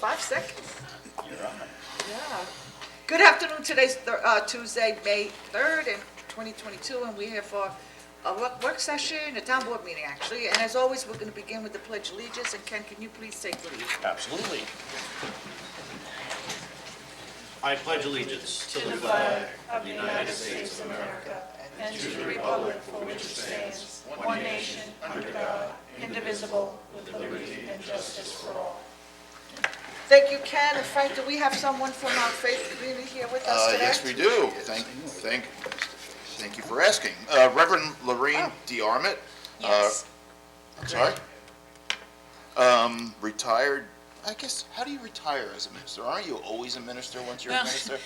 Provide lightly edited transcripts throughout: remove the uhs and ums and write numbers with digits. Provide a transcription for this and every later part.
5 seconds. You're on. Yeah. Good afternoon. Today's Tuesday, May 3rd, in 2022, and we're here for a work session, a town board meeting, actually. And as always, we're going to begin with the Pledge of Allegiance. And Ken, can you please take the lead? Absolutely. I pledge allegiance to the flag of the United States of America and to the republic for which it stands, one nation, under God, indivisible, with liberty and justice for all. Thank you, Ken. And Frank, do we have someone from our faith community here with us today? Yes, we do. Thank you for asking. Reverend Lorraine DeArmit. Yes. I'm sorry? Retired, I guess, how do you retire as a minister? Aren't you always a minister once you're a minister?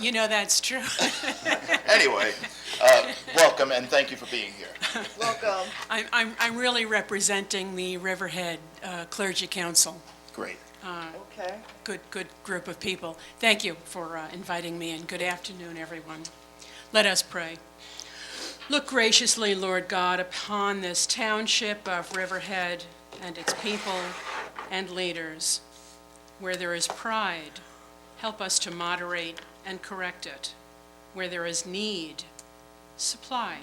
You know that's true. Anyway, welcome and thank you for being here. Welcome. I'm really representing the Riverhead Clergy Council. Great. Okay. Good group of people. Thank you for inviting me, and good afternoon, everyone. Let us pray. Look graciously, Lord God, upon this township of Riverhead and its people and leaders. Where there is pride, help us to moderate and correct it. Where there is need, supply.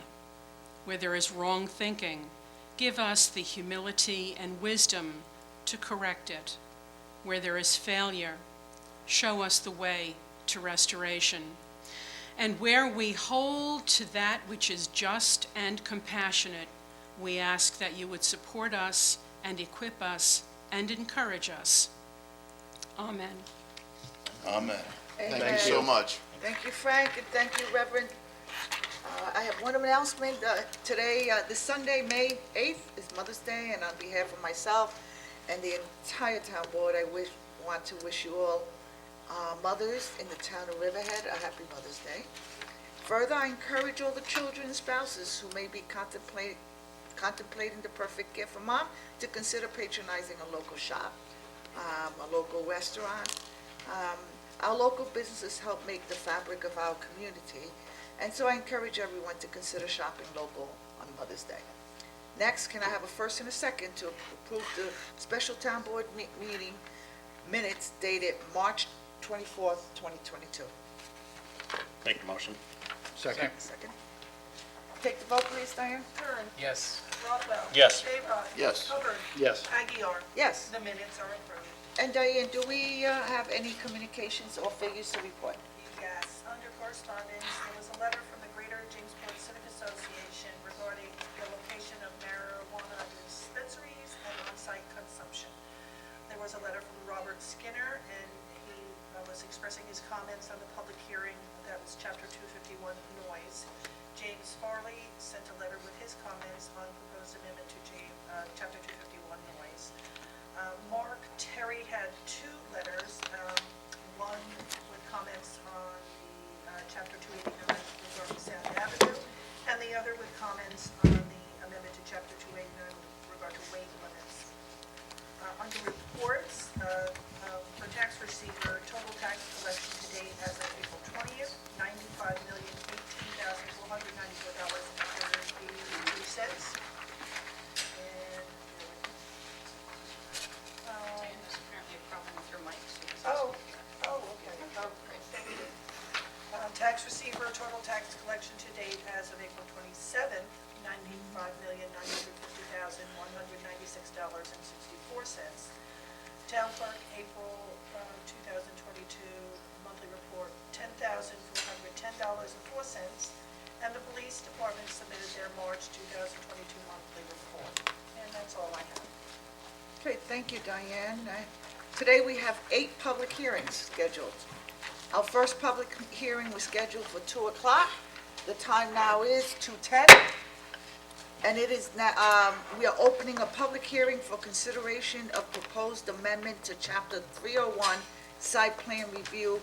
Where there is wrong thinking, give us the humility and wisdom to correct it. Where there is failure, show us the way to restoration. And where we hold to that which is just and compassionate, we ask that you would support us and equip us and encourage us. Amen. Amen. Amen. Thank you so much. Thank you, Frank, and thank you, Reverend. I have one announcement. Today, this Sunday, May 8th, is Mother's Day, and on behalf of myself and the entire town board, I want to wish you all mothers in the town of Riverhead a happy Mother's Day. Further, I encourage all the children and spouses who may be contemplating the perfect gift for mom to consider patronizing a local shop, a local restaurant. Our local businesses help make the fabric of our community, and so I encourage everyone to consider shopping local on Mother's Day. Next, can I have a first and a second to approve the special town board meeting minutes dated March 24th, 2022? Make the motion. Second. Take the vote, please, Diane. Kern. Yes. Rothwell. Yes. Dayrock. Yes. Hubbard. Yes. Aguilar. Yes. The minutes are approved. And Diane, do we have any communications or figures to report? Yes, under correspondence, there was a letter from the Greater Jamesport Civic Association regarding the location of marijuana dispensaries and on-site consumption. There was a letter from Robert Skinner, and he was expressing his comments on the public hearing that was Chapter 251 noise. James Farley sent a letter with his comments on proposed amendment to Chapter 251 noise. Mark Terry had two letters, one with comments on the Chapter 289 regarding Sound Avenue, and the other with comments on the amendment to Chapter 289 with regard to weight limits. Under reports, for tax receiver, total tax collection to date as of April 20th, $95,018,494.83. Apparently a problem with your mic. Okay. Tax receiver, total tax collection to date as of April 27th, $95,950,196.64. Town clerk, April 2022 monthly report, $10,410.04. And the police department submitted their March 2022 monthly report. And that's all I have. Okay, thank you, Diane. Today we have 8 public hearings scheduled. Our first public hearing was scheduled for 2 o'clock. The time now is 2:10. And it is now, we are opening a public hearing for consideration of proposed amendment to Chapter 301 Site Plan Review.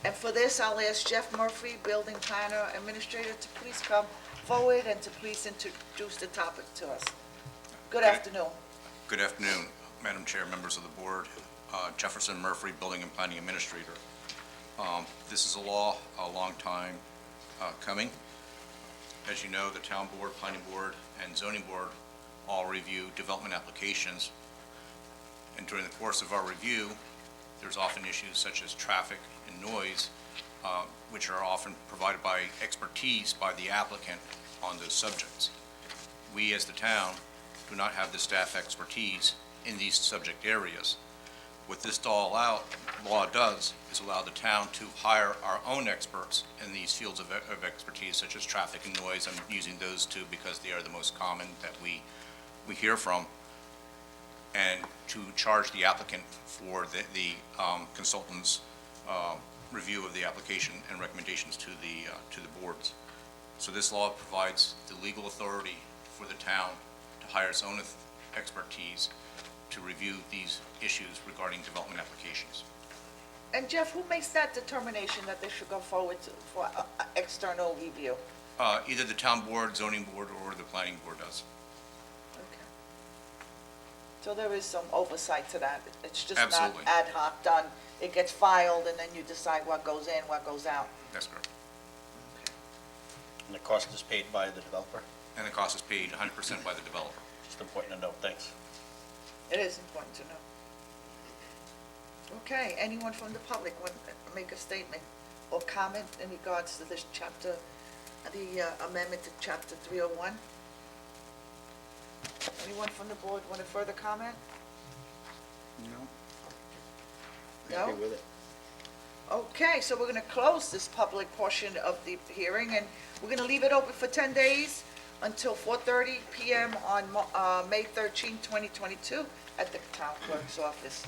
And for this, I'll ask Jeff Murphy, Building Planner Administrator, to please come forward and to please introduce the topic to us. Good afternoon. Good afternoon, Madam Chair, members of the board. Jefferson Murphy, Building and Planning Administrator. This is a law a long time coming. As you know, the Town Board, Planning Board, and Zoning Board all review development applications. And during the course of our review, there's often issues such as traffic and noise, which are often provided by expertise by the applicant on those subjects. We, as the town, do not have the staff expertise in these subject areas. What this law does is allow the town to hire our own experts in these fields of expertise, such as traffic and noise. I'm using those two because they are the most common that we hear from, and to charge the applicant for the consultant's review of the application and recommendations to the boards. So this law provides the legal authority for the town to hire its own expertise to review these issues regarding development applications. And Jeff, who makes that determination that they should go forward for external review? Either the town board, zoning board, or the planning board does. Okay. So there is some oversight to that. It's just not Absolutely. ad hoc done. It gets filed and then you decide what goes in, what goes out. That's correct. And the cost is paid by the developer? And the cost is paid 100% by the developer. Just important to note, thanks. It is important to know. Okay, anyone from the public want to make a statement or comment in regards to this chapter, the amendment to chapter 301? Anyone from the board want to further comment? No. Happy with it. Okay, so we're going to close this public portion of the hearing, and we're going to leave it open for 10 days until 4:30 PM on May 13, 2022, at the town clerk's office.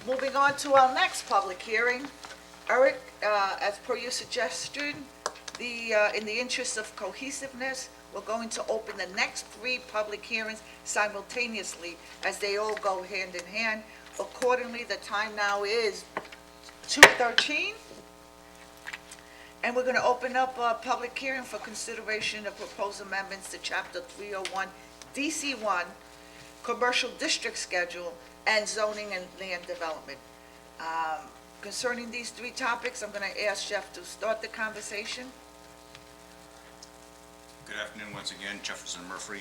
Moving on to our next public hearing. Eric, as per your suggestion, in the interest of cohesiveness, we're going to open the next 3 public hearings simultaneously as they all go hand in hand. Accordingly, the time now is 2:13. And we're going to open up a public hearing for consideration of proposed amendments to Chapter 301, DC1, Commercial District Schedule, and Zoning and Land Development. Concerning these 3 topics, I'm going to ask Jeff to start the conversation. Good afternoon once again, Jefferson Murphy.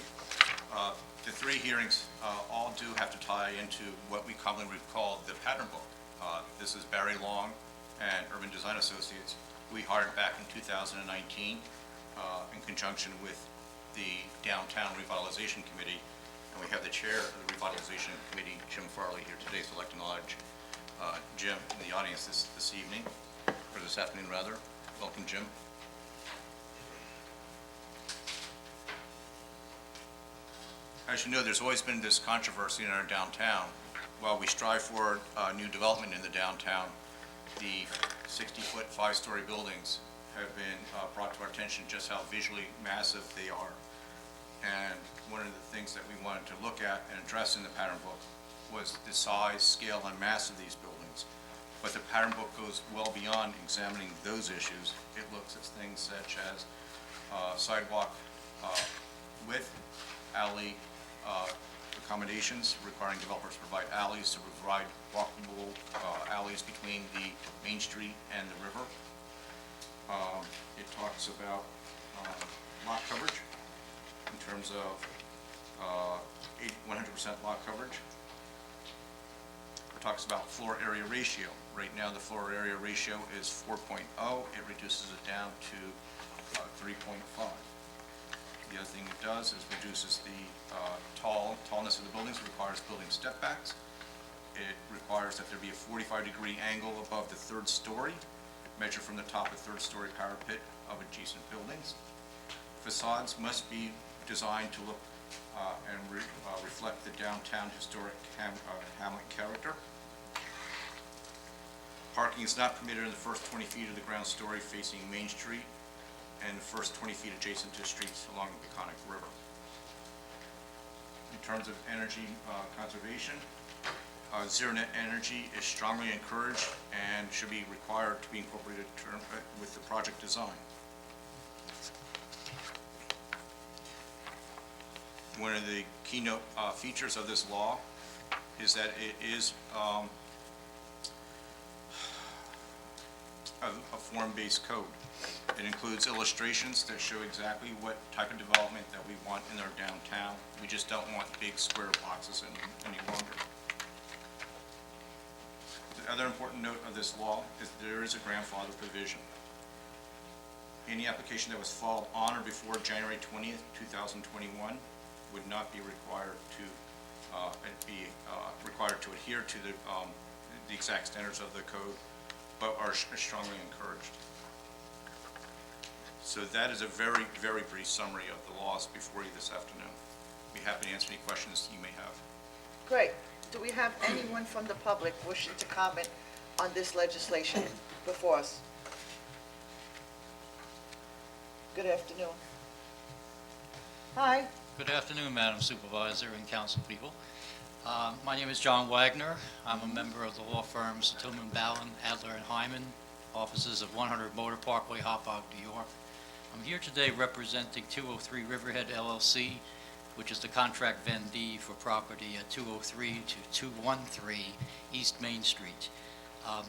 The 3 hearings all do have to tie into what we commonly call the pattern book. This is Barry Long and Urban Design Associates. We hired back in 2019 in conjunction with the Downtown Revitalization Committee, and we have the chair of the Revitalization Committee, Jim Farley, here today, so I'd like to acknowledge Jim in the audience this evening, or this afternoon rather. Welcome, Jim. As you know, there's always been this controversy in our downtown. While we strive for new development in the downtown, the 60-foot, 5-story buildings have been brought to our attention just how visually massive they are. And one of the things that we wanted to look at and address in the pattern book was the size, scale, and mass of these buildings. But the pattern book goes well beyond examining those issues. It looks at things such as sidewalk width, alley accommodations, requiring developers to provide alleys to provide walkable alleys between the Main Street and the river. It talks about lot coverage in terms of 100% lot coverage. It talks about floor area ratio. Right now, the floor area ratio is 4.0. It reduces it down to 3.5. The other thing it does is reduces the tallness of the buildings, requires building step backs. It requires that there be a 45-degree angle above the 3rd story, measured from the top of 3rd story parapet of adjacent buildings. Facades must be designed to look and reflect the downtown historic Hamlet character. Parking is not permitted in the first 20 feet of the ground story facing Main Street and the first 20 feet adjacent to streets along the Peconic River. In terms of energy conservation, zero net energy is strongly encouraged and should be required to be incorporated with the project design. One of the keynote features of this law is that it is a form-based code. It includes illustrations that show exactly what type of development that we want in our downtown. We just don't want big square boxes any longer. The other important note of this law is there is a grandfather provision. Any application that was filed on or before January 20th, 2021 would not be required to adhere to the exact standards of the code, but are strongly encouraged. So that is a very, very brief summary of the laws before you this afternoon. Be happy to answer any questions you may have. Great. Do we have anyone from the public wishing to comment on this legislation before us? Good afternoon. Hi. Good afternoon, Madam Supervisor and council people. My name is John Wagner. I'm a member of the law firms Tillman, Ballin, Adler, and Hyman, offices of 100 Motor Parkway, Hauppauge, New York. I'm here today representing 203 Riverhead LLC, which is the contract vendee for property at 203 to 213 East Main Street.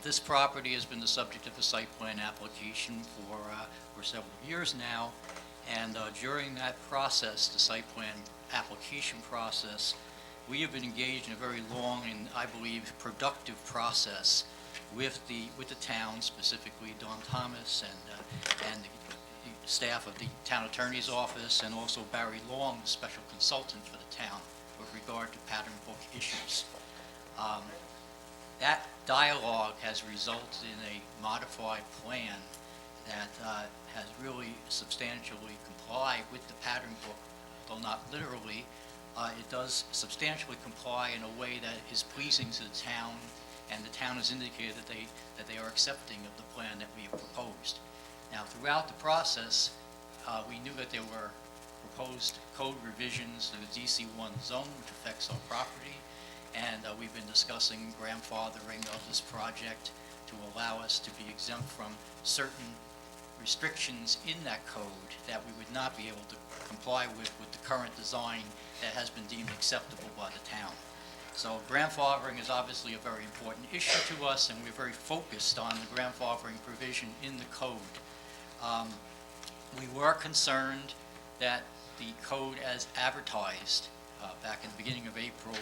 This property has been the subject of a site plan application for several years now, and during that process, the site plan application process, we have been engaged in a very long and, I believe, productive process with the town, specifically Don Thomas and the staff of the town attorney's office, and also Barry Long, the special consultant for the town with regard to pattern book issues. That dialogue has resulted in a modified plan that has really substantially complied with the pattern book, though not literally. It does substantially comply in a way that is pleasing to the town, and the town has indicated that they are accepting of the plan that we have proposed. Now, throughout the process, we knew that there were proposed code revisions to the DC-1 zone, which affects our property, and we've been discussing grandfathering of this project to allow us to be exempt from certain restrictions in that code that we would not be able to comply with the current design that has been deemed acceptable by the town. So grandfathering is obviously a very important issue to us, and we're very focused on the grandfathering provision in the code. We were concerned that the code as advertised back in the beginning of April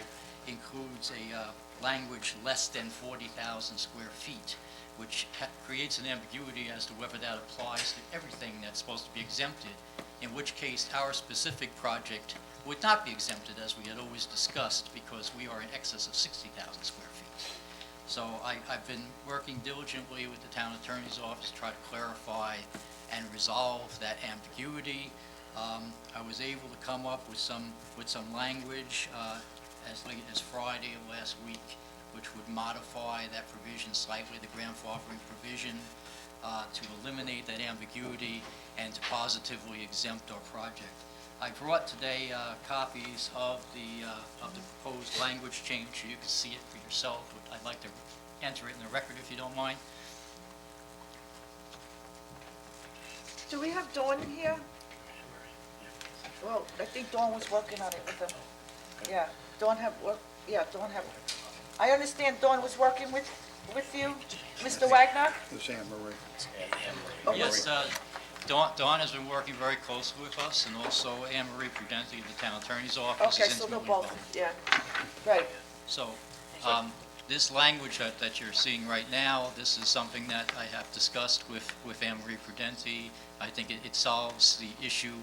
includes a language less than 40,000 square feet, which creates an ambiguity as to whether that applies to everything that's supposed to be exempted, in which case our specific project would not be exempted, as we had always discussed, because we are in excess of 60,000 square feet. So I've been working diligently with the town attorney's office to try to clarify and resolve that ambiguity. I was able to come up with some language as late as Friday of last week, which would modify that provision slightly, the grandfathering provision, to eliminate that ambiguity and to positively exempt our project. I brought today copies of the proposed language change, so you can see it for yourself. I'd like to enter it in the record if you don't mind. Do we have Dawn in here? Well, I think Dawn was working on it with them. Yeah, Dawn have, Dawn have. I understand Dawn was working with you, Mr. Wagner? This Anne Marie. Oh, Yes, Dawn has been working very closely with us, and also Anne Marie Prudenti of the town attorney's office Okay, is so they're intimately both, involved. yeah, right. So, this language that you're seeing right now, this is something that I have discussed with Anne Marie Prudenti. I think it solves the issue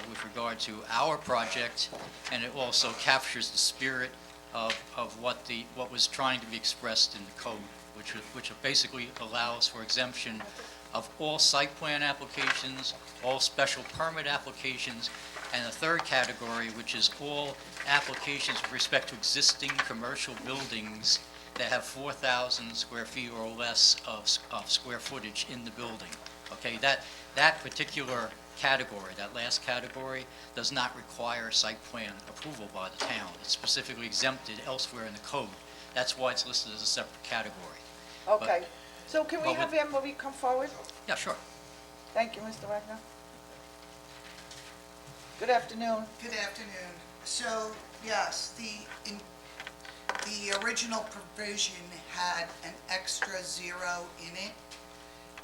with regard to our project, and it also captures the spirit of what was trying to be expressed in the code, which basically allows for exemption of all site plan applications, all special permit applications, and a third category, which is all applications with respect to existing commercial buildings that have 4,000 square feet or less of square footage in the building. Okay, that particular category, that last category, does not require site plan approval by the town. It's specifically exempted elsewhere in the code. That's why it's listed as a separate category. Okay, so can we but have Anne Marie come forward? Yeah, sure. Thank you, Mr. Wagner. Good afternoon. Good afternoon. So, yes, the original provision had an extra zero in it,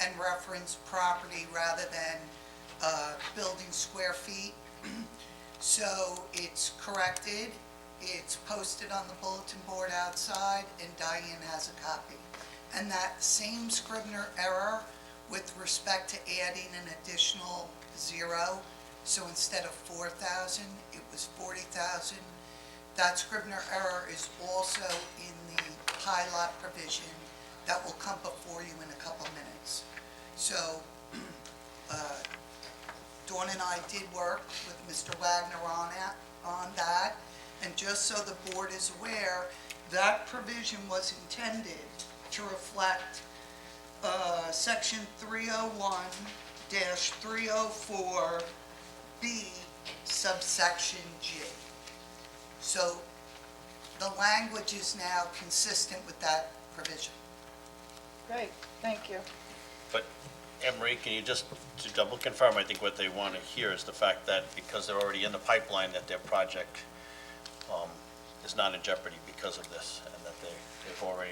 and reference property rather than building square feet. So it's corrected, it's posted on the bulletin board outside, and Diane has a copy. And that same Scrivener error with respect to adding an additional zero, so instead of 4,000, it was 40,000. That Scrivener error is also in the pilot provision that will come before you in a couple minutes. So, Dawn and I did work with Mr. Wagner on that, and just so the board is aware, that provision was intended to reflect Section 301-304B subsection G. So the language is now consistent with that provision. Great, thank you. But Emery, can you just, to double confirm, I think what they want to hear is the fact that because they're already in the pipeline, that their project is not in jeopardy because of this, and that they've already,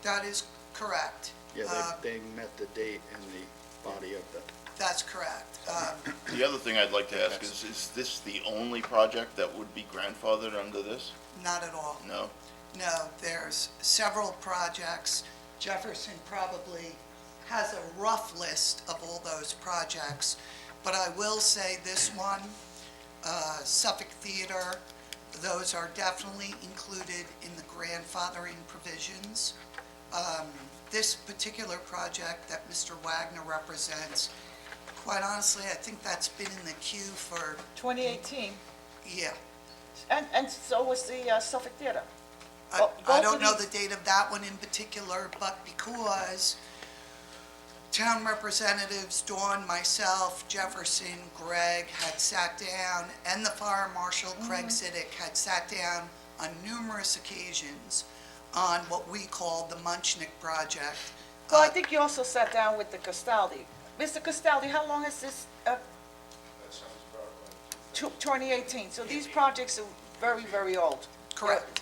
That is correct. Yeah, they met the date and the body of the, That's correct. The other thing I'd like to ask is this the only project that would be grandfathered under this? Not at all. No? No, there's several projects. Jefferson probably has a rough list of all those projects, but I will say this one, Suffolk Theater, those are definitely included in the grandfathering provisions. This particular project that Mr. Wagner represents, quite honestly, I think that's been in the queue for, 2018, yeah. and so was the Suffolk Theater. I Both don't of know these- the date of that one in particular, but because town representatives, Dawn, myself, Jefferson, Greg had sat down, and the fire marshal, Craig Zidek, had sat down on numerous occasions on what we called the Munchnick Project. Well, I think you also sat down with the Castaldi. Mr. Castaldi, how long is this? 2018, so these projects are very, very old. Correct.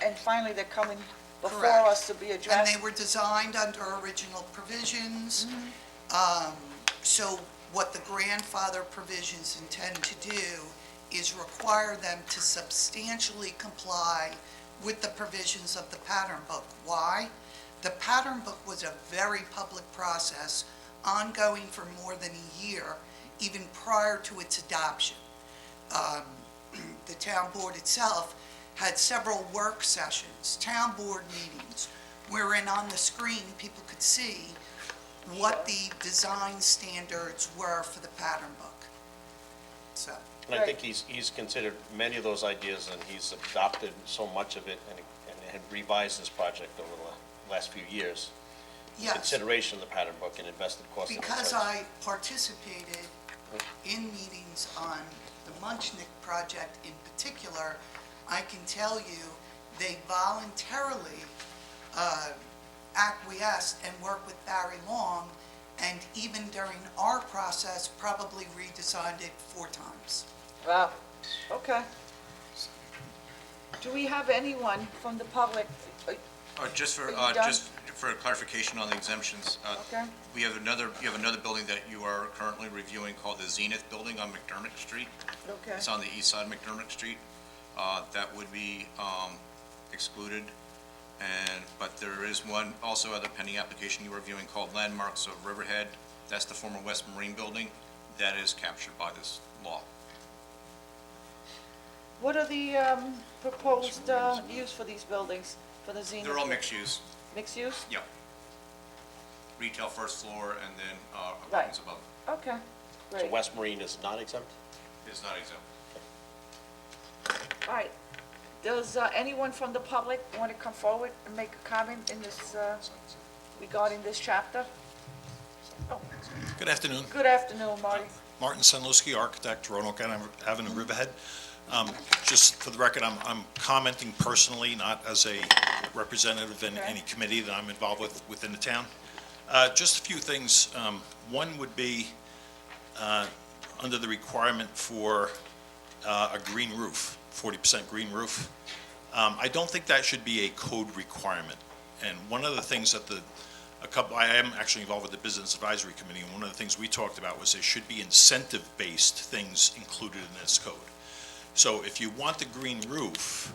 And finally, they're coming before Correct. us to be And addressed. they were designed under original provisions. So what the grandfather provisions intend to do is require them to substantially comply with the provisions of the pattern book. Why? The pattern book was a very public process, ongoing for more than a year, even prior to its adoption. The town board itself had several work sessions, town board meetings, wherein on the screen, people could see what the design standards were for the pattern book. So, and I think he's considered many of those ideas, and he's adopted so much of it and had revised this project over the last few years. In yes, consideration of the pattern book and invested cost in because research. I participated in meetings on the Munchnick project in particular, I can tell you, they voluntarily acquiesced and worked with Barry Long, and even during our process, probably redesigned it 4 times. Wow, okay. Do we have anyone from the public? Just for, Are you done? just for clarification on the exemptions, Okay, you have another building that you are currently reviewing called the Zenith Building on McDermott Street. okay. It's on the east side of McDermott Street. That would be excluded. But there is one, also other pending application you're reviewing called Landmarks of Riverhead. That's the former West Marine Building. That is captured by this law. What are the proposed use for these buildings, for the Zenith? They're all mixed use. Mixed use? Yep. Retail first floor and then apartments above. Okay, So great. West Marine is not exempt? It's not exempt. All right. Does anyone from the public want to come forward and make a comment in this, regarding this chapter? Oh, Good afternoon. good afternoon, Marty. Martin Senlowski, architect, Roanoke Avenue, Riverhead. Just for the record, I'm commenting personally, not as a representative in Okay. any committee that I'm involved with within the town. Just a few things. One would be under the requirement for a green roof, 40% green roof. I don't think that should be a code requirement. And one of the things that I am actually involved with the Business Advisory Committee, and one of the things we talked about was there should be incentive-based things included in this code. So if you want the green roof,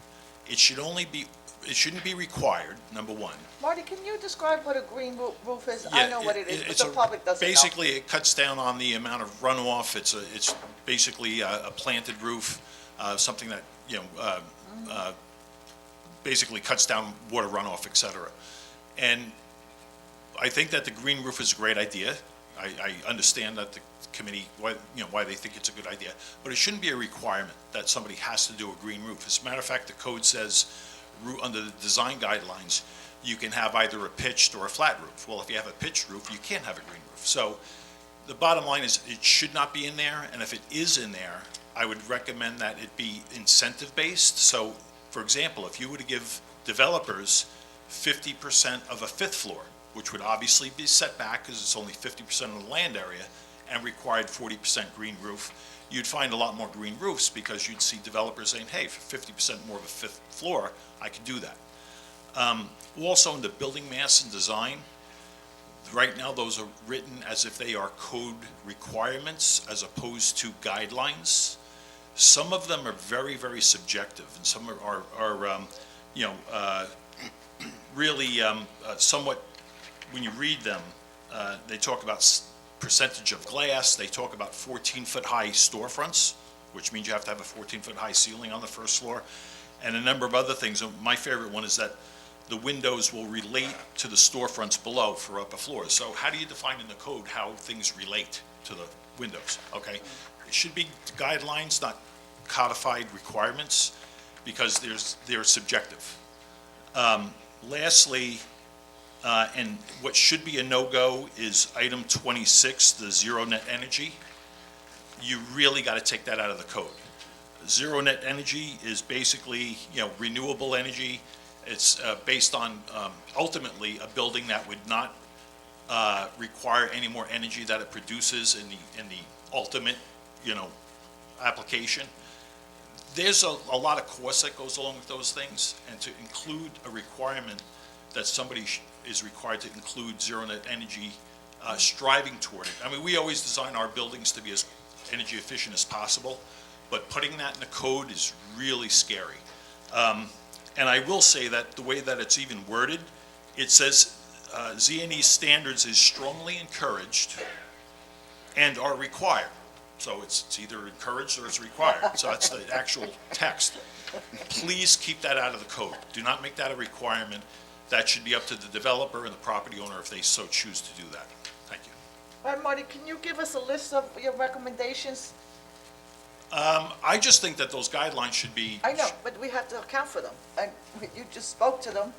it shouldn't be required, number one. Marty, can you describe what a green roof is? I Yeah, know what it is, but it's the public doesn't know. Basically, it cuts down on the amount of runoff. It's basically a planted roof, something that, basically cuts down water runoff, et cetera. And I think that the green roof is a great idea. I understand that the committee, why they think it's a good idea, but it shouldn't be a requirement that somebody has to do a green roof. As a matter of fact, the code says, under the design guidelines, you can have either a pitched or a flat roof. Well, if you have a pitched roof, you can't have a green roof. So the bottom line is it should not be in there, and if it is in there, I would recommend that it be incentive-based. So, for example, if you were to give developers 50% of a fifth floor, which would obviously be set back because it's only 50% of the land area, and required 40% green roof, you'd find a lot more green roofs because you'd see developers saying, hey, for 50% more of a fifth floor, I could do that. Also, in the building mass and design, right now, those are written as if they are code requirements as opposed to guidelines. Some of them are very, very subjective, and some are really somewhat, when you read them, they talk about percentage of glass, they talk about 14-foot high storefronts, which means you have to have a 14-foot high ceiling on the first floor, and a number of other things. My favorite one is that the windows will relate to the storefronts below for upper floors. So how do you define in the code how things relate to the windows, okay? It should be guidelines, not codified requirements, because they're subjective. Lastly, and what should be a no-go is item 26, the zero net energy. You really got to take that out of the code. Zero net energy is basically, renewable energy. It's based on ultimately a building that would not require any more energy that it produces in the ultimate, application. There's a lot of cost that goes along with those things, and to include a requirement that somebody is required to include zero net energy, striving toward it. I mean, we always design our buildings to be as energy efficient as possible, but putting that in the code is really scary. And I will say that the way that it's even worded, it says Z&E standards is strongly encouraged and are required. So it's either encouraged or it's required. So that's the actual text. Please keep that out of the code. Do not make that a requirement. That should be up to the developer and the property owner if they so choose to do that. Thank you. All right, Marty, can you give us a list of your recommendations? I just think that those guidelines should be. I know, but we have to account for them, and you just spoke to them.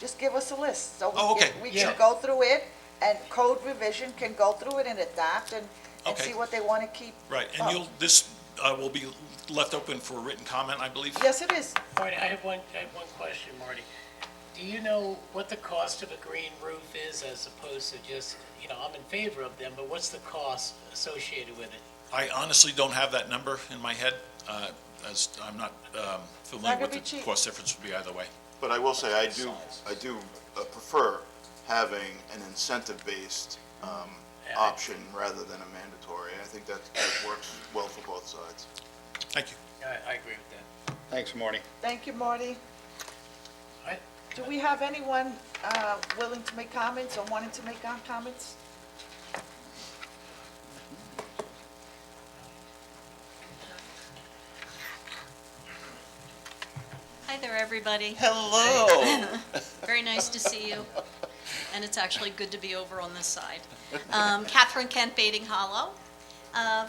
Just give us a list, so Oh, okay. we Sure. can go through it, and code revision can go through it and adapt and Okay. see what they want to keep. Right, up. and this will be left open for written comment, I believe? Yes, it is. Marty, I have one question, Marty. Do you know what the cost of a green roof is as opposed to just, I'm in favor of them, but what's the cost associated with it? I honestly don't have that number in my head, as I'm not familiar gonna with be the cheap. cost difference would be either way. But I will say, I do prefer having an incentive-based option rather than a mandatory. I think that works well for both sides. Thank you. I agree with that. Thanks, Marty. Thank you, Marty. I- Do we have anyone willing to make comments or wanting to make comments? Hi there, everybody. Hello. Very nice to see you. And it's actually good to be over on this side. Catherine Kent, Baiting Hollow.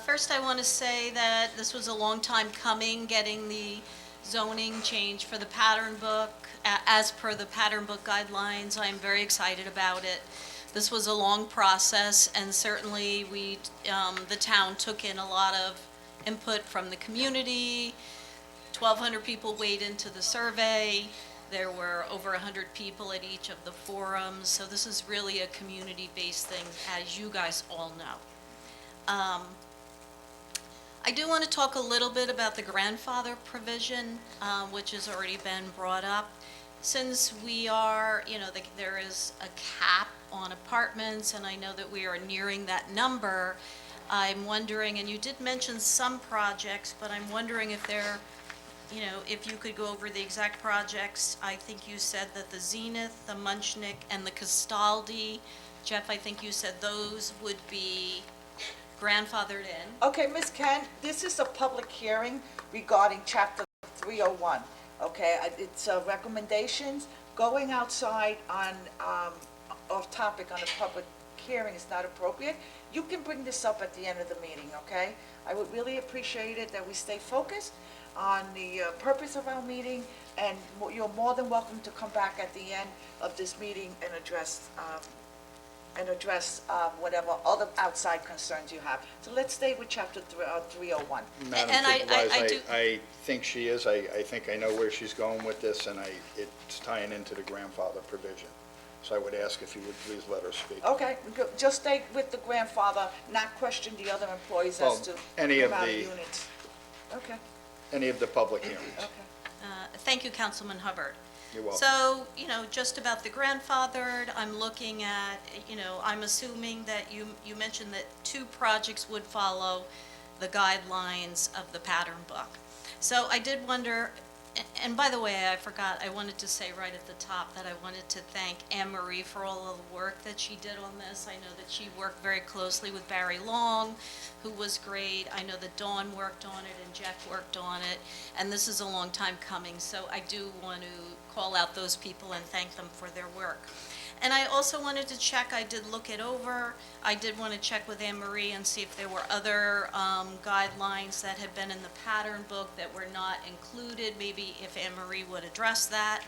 First, I want to say that this was a long time coming, getting the zoning change for the pattern book. As per the pattern book guidelines, I'm very excited about it. This was a long process, and certainly the town took in a lot of input from the community. 1,200 people weighed into the survey. There were over 100 people at each of the forums, so this is really a community-based thing, as you guys all know. I do want to talk a little bit about the grandfather provision, which has already been brought up. since we are, there is a cap on apartments, and I know that we are nearing that number, I'm wondering, and you did mention some projects, but I'm wondering if if you could go over the exact projects. I think you said that the Zenith, the Munchnick, and the Castaldi, Jeff, I think you said those would be grandfathered in. Okay, Ms. Kent, this is a public hearing regarding chapter 301, okay? It's recommendations. Going outside on, off topic on a public hearing is not appropriate. You can bring this up at the end of the meeting, okay? I would really appreciate it that we stay focused on the purpose of our meeting, and you're more than welcome to come back at the end of this meeting and address whatever other outside concerns you have. So let's stay with chapter 301. Madam And I Supervisor, do- I think she is. I think I know where she's going with this, and it's tying into the grandfather provision. So I would ask if you would please let her speak. Okay, good. Just stay with the grandfather, not question the other employees Well, as to any the of amount of the- units. Okay, Any of the public hearings. okay. Thank you, Councilman Hubbard. You're welcome. So, just about the grandfathered, I'm looking at, I'm assuming that you mentioned that 2 projects would follow the guidelines of the pattern book. So I did wonder, and by the way, I forgot, I wanted to say right at the top that I wanted to thank Anne Marie for all of the work that she did on this. I know that she worked very closely with Barry Long, who was great. I know that Dawn worked on it and Jeff worked on it, and this is a long time coming, so I do want to call out those people and thank them for their work. And I also wanted to check, I did look it over, I did want to check with Anne Marie and see if there were other guidelines that had been in the pattern book that were not included, maybe if Anne Marie would address that.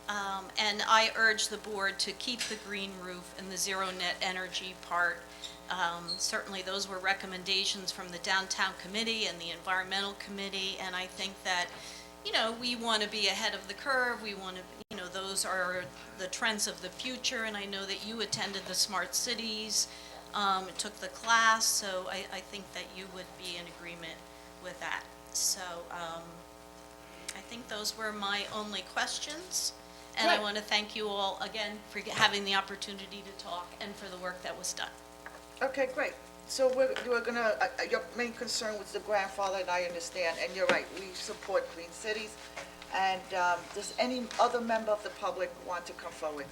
And I urge the board to keep the green roof and the zero net energy part. Certainly, those were recommendations from the downtown committee and the environmental committee, and I think that, we want to be ahead of the curve. We want to, those are the trends of the future, and I know that you attended the Smart Cities, took the class, so I think that you would be in agreement with that. So I think those were my only questions, and I Good. want to thank you all again for having the opportunity to talk and for the work that was done. Okay, great. So we're gonna, your main concern was the grandfather, and I understand, and you're right, we support Green Cities. And does any other member of the public want to come forward?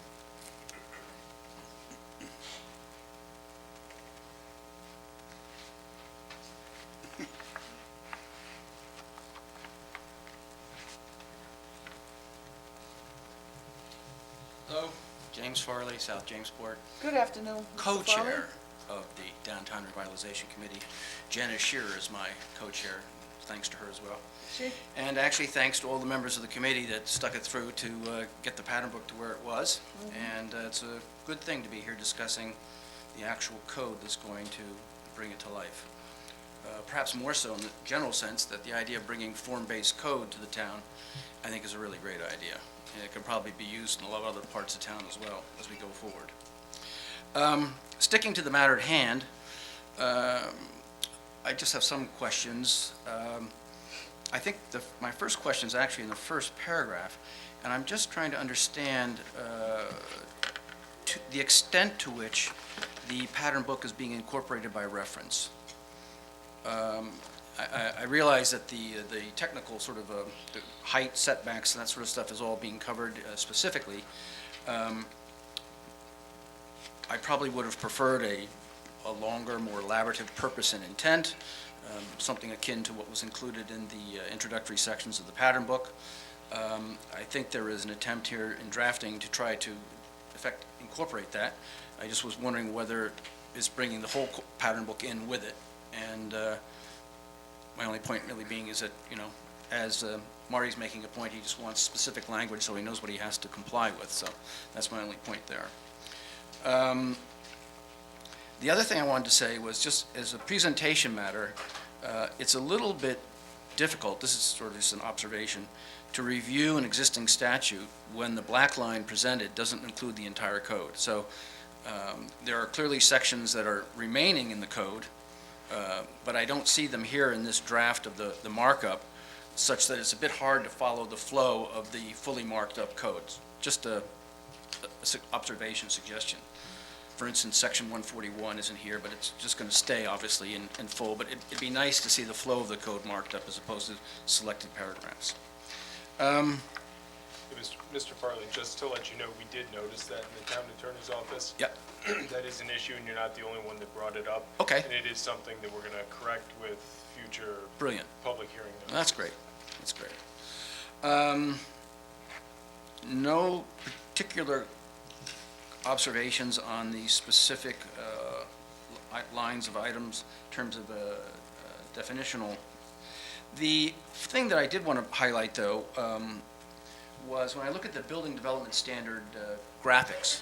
Hello, James Farley, South Jamesport, Good afternoon, Mr. Farley. co-chair of the Downtown Revitalization Committee. Janice Shearer is my co-chair, thanks to her as well. She- And actually, thanks to all the members of the committee that stuck it through to get the pattern book to where it was. And it's a good thing to be here discussing the actual code that's going to bring it to life. Perhaps more so in the general sense that the idea of bringing form-based code to the town, I think is a really great idea. And it can probably be used in a lot of other parts of town as well as we go forward. Sticking to the matter at hand, I just have some questions. I think my first question is actually in the first paragraph, and I'm just trying to understand the extent to which the pattern book is being incorporated by reference. I realize that the technical sort of the height setbacks and that sort of stuff is all being covered specifically. I probably would have preferred a longer, more elaborative purpose and intent, something akin to what was included in the introductory sections of the pattern book. I think there is an attempt here in drafting to try to incorporate that. I just was wondering whether it's bringing the whole pattern book in with it. And my only point really being is that, as Marty's making a point, he just wants specific language so he knows what he has to comply with. So that's my only point there. The other thing I wanted to say was just as a presentation matter, it's a little bit difficult, this is sort of just an observation, to review an existing statute when the black line presented doesn't include the entire code. So there are clearly sections that are remaining in the code, but I don't see them here in this draft of the markup such that it's a bit hard to follow the flow of the fully marked up codes. Just a observation, suggestion. For instance, section 141 isn't here, but it's just going to stay, obviously, in full. But it'd be nice to see the flow of the code marked up as opposed to selected paragraphs. Mr. Farley, just to let you know, we did notice that in the town attorney's office. Yep. That is an issue, and you're not the only one that brought it up. Okay. And it is something that we're going to correct with future Brilliant. public hearing notices. That's great. That's great. No particular observations on the specific lines of items in terms of definitional. The thing that I did want to highlight, though, was when I look at the building development standard graphics,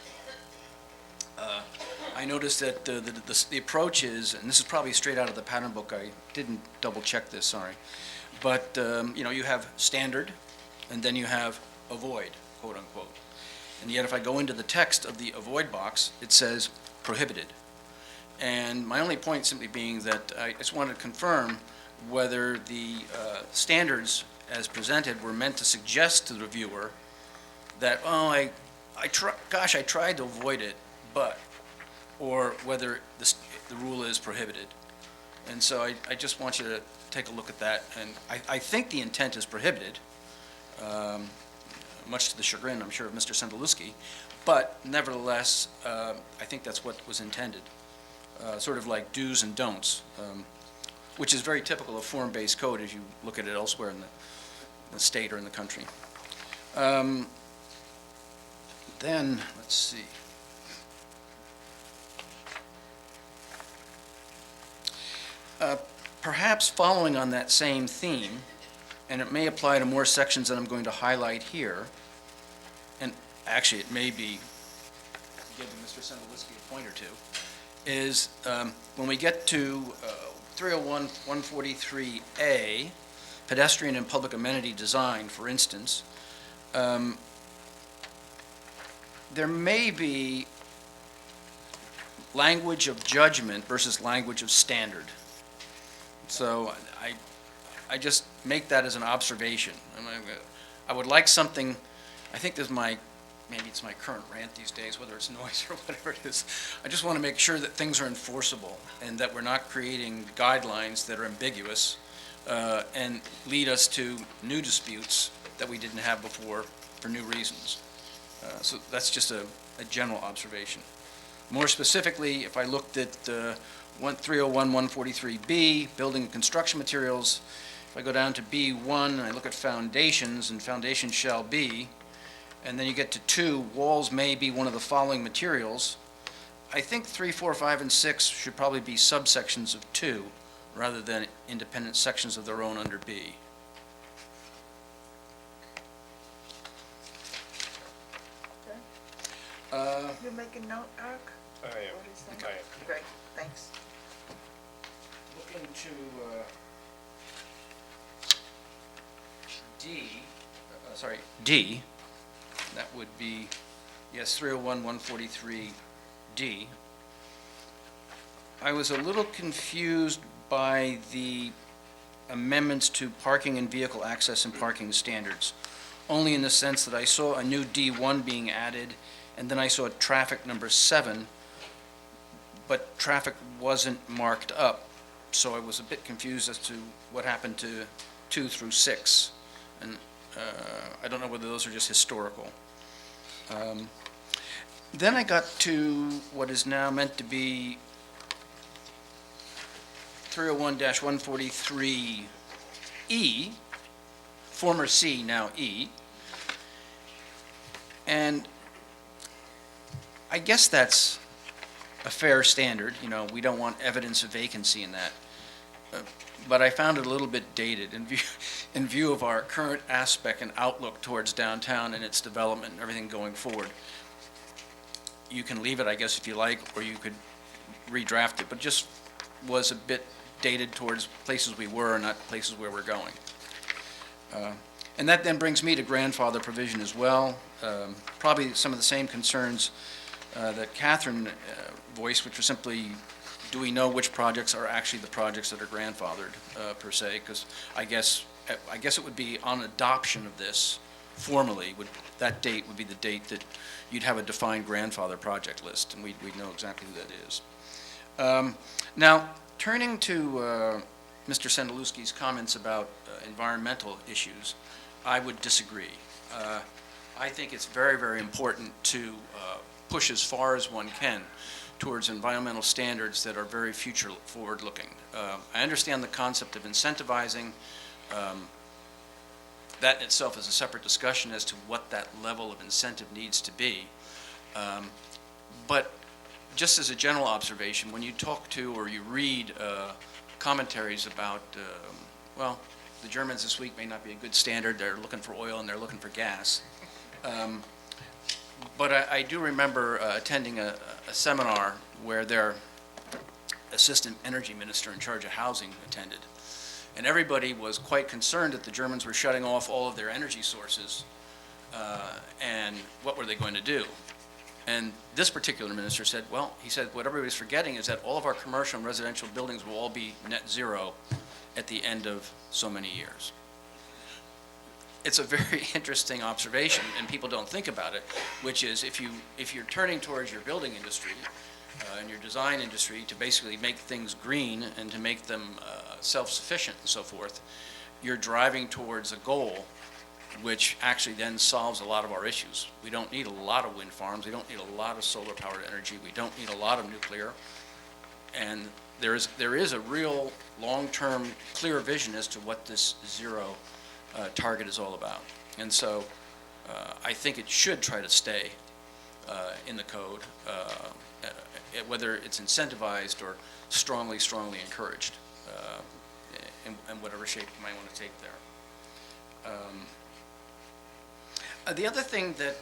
I noticed that the approach is, and this is probably straight out of the pattern book, I didn't double check this, sorry, but, you have standard, and then you have avoid, quote unquote. And yet if I go into the text of the avoid box, it says prohibited. And my only point simply being that I just wanted to confirm whether the standards as presented were meant to suggest to the viewer that, oh, I tried to avoid it, but, or whether the rule is prohibited. And so I just want you to take a look at that. And I think the intent is prohibited, much to the chagrin, I'm sure, of Mr. Sendeluski, but nevertheless, I think that's what was intended, sort of like do's and don'ts, which is very typical of form-based code as you look at it elsewhere in the state or in the country. Then, let's see. Perhaps following on that same theme, and it may apply to more sections that I'm going to highlight here, and actually it may be giving Mr. Sendeluski a point or two, is when we get to 301-143A, pedestrian and public amenity design, for instance, there may be language of judgment versus language of standard. So I just make that as an observation. I would like something, I think this is maybe it's my current rant these days, whether it's noise or whatever it is. I just want to make sure that things are enforceable and that we're not creating guidelines that are ambiguous and lead us to new disputes that we didn't have before for new reasons. So that's just a general observation. More specifically, if I looked at 301-143B, building and construction materials, if I go down to B1 and I look at foundations, and foundations shall be, and then you get to 2, walls may be one of the following materials, I think 3, 4, 5, and 6 should probably be subsections of 2 rather than independent sections of their own under B. You make a note, Eric? I am. What is that? I am. Great, thanks. Looking to D, that would be, yes, 301-143D. I was a little confused by the amendments to parking and vehicle access and parking standards, only in the sense that I saw a new D1 being added, and then I saw traffic number 7, but traffic wasn't marked up, so I was a bit confused as to what happened to 2 through 6, and I don't know whether those are just historical. Then I got to what is now meant to be 301-143E, former C, now E, and I guess that's a fair standard. We don't want evidence of vacancy in that. But I found it a little bit dated in view of our current aspect and outlook towards downtown and its development and everything going forward. You can leave it, I guess, if you like, or you could redraft it, but just was a bit dated towards places we were, not places where we're going. And that then brings me to grandfather provision as well. Probably some of the same concerns that Catherine voiced, which were simply, do we know which projects are actually the projects that are grandfathered, per se? Because I guess I guess it would be on adoption of this formally, that date would be the date that you'd have a defined grandfather project list, and we'd know exactly who that is. Now, turning to Mr. Sendelowski's comments about environmental issues, I would disagree. I think it's very, very important to push as far as one can towards environmental standards that are very future forward-looking. I understand the concept of incentivizing. That in itself is a separate discussion as to what that level of incentive needs to be. But just as a general observation, when you talk to or you read commentaries about, well, the Germans this week may not be a good standard. They're looking for oil and they're looking for gas. But I do remember attending a seminar where their assistant energy minister in charge of housing attended. And everybody was quite concerned that the Germans were shutting off all of their energy sources, and what were they going to do? And this particular minister said, well, he said, what everybody's forgetting is that all of our commercial and residential buildings will all be net zero at the end of so many years. It's a very interesting observation, and people don't think about it, which is if you're turning towards your building industry and your design industry to basically make things green and to make them self-sufficient and so forth, you're driving towards a goal which actually then solves a lot of our issues. We don't need a lot of wind farms. We don't need a lot of solar-powered energy. We don't need a lot of nuclear. And there is a real long-term clear vision as to what this zero target is all about. And so I think it should try to stay in the code, whether it's incentivized or strongly, strongly encouraged in whatever shape you might want to take there. The other thing that,